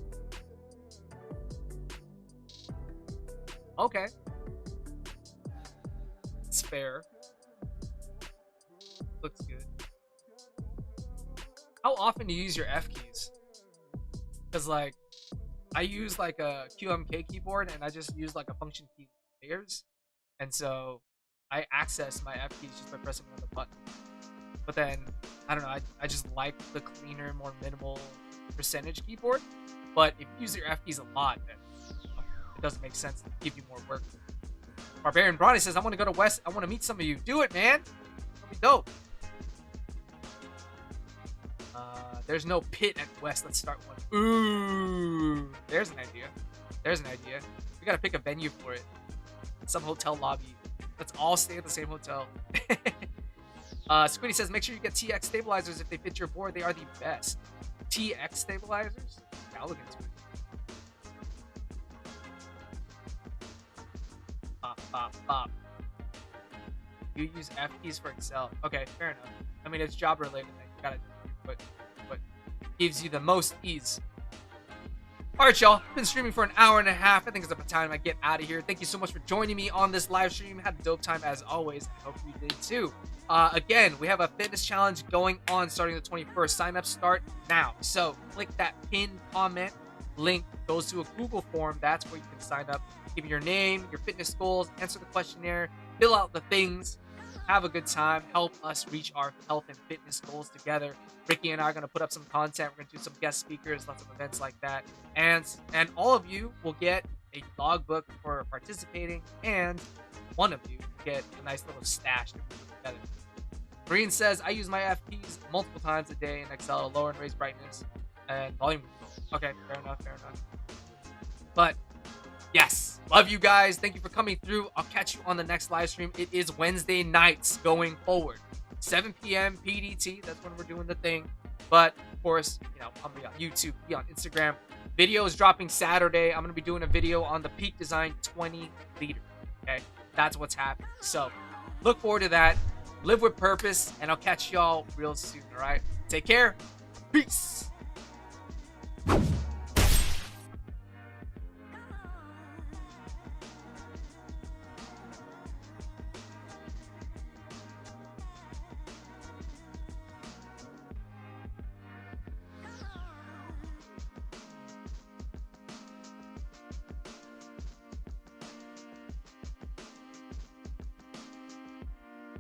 Okay. It's fair. Looks good. How often do you use your F keys? Because like, I use like a QMK keyboard and I just use like a function key layers. And so I access my F keys just by pressing on the button. But then, I don't know, I just like the cleaner, more minimal percentage keyboard. But if you use your F keys a lot, then it doesn't make sense to give you more work. Barbarian Bronny says, I want to go to West. I want to meet some of you. Do it, man. That'll be dope. There's no pit at West. Let's start one. Ooh, there's an idea. We gotta pick a venue for it. Some hotel lobby. Let's all stay at the same hotel. Squiddy says, make sure you get TX stabilizers if they fit your board. They are the best. TX stabilizers? Yeah, I'll look into it. Bop. You use F keys for Excel. Okay, fair enough. I mean, it's job related. You gotta do it, but gives you the most ease. Alright, y'all. Been streaming for an hour and a half. I think it's about time I get out of here. Thank you so much for joining me on this live stream. Had a dope time as always. I hope you did too. Again, we have a fitness challenge going on starting the 21st. Sign-ups start now. So click that pinned comment link. Goes to a Google form. That's where you can sign up. Give me your name, your fitness goals, answer the questionnaire, fill out the things, have a good time, help us reach our health and fitness goals together. Ricky and I are going to put up some content. We're going to do some guest speakers, lots of events like that. And all of you will get a logbook for participating, and one of you will get a nice little stash to put together. Marine says, I use my F keys multiple times a day in Excel to lower and raise brightness and volume control. Okay, fair enough. But yes, love you guys. Thank you for coming through. I'll catch you on the next live stream. It is Wednesday nights going forward. 7 p.m. PDT. That's when we're doing the thing. But of course, you know, I'm gonna be on YouTube, be on Instagram. Video is dropping Saturday. I'm gonna be doing a video on the Peak Design 20 liter. Okay, that's what's happening. So look forward to that. Live with purpose, and I'll catch y'all real soon. All right, take care. Peace.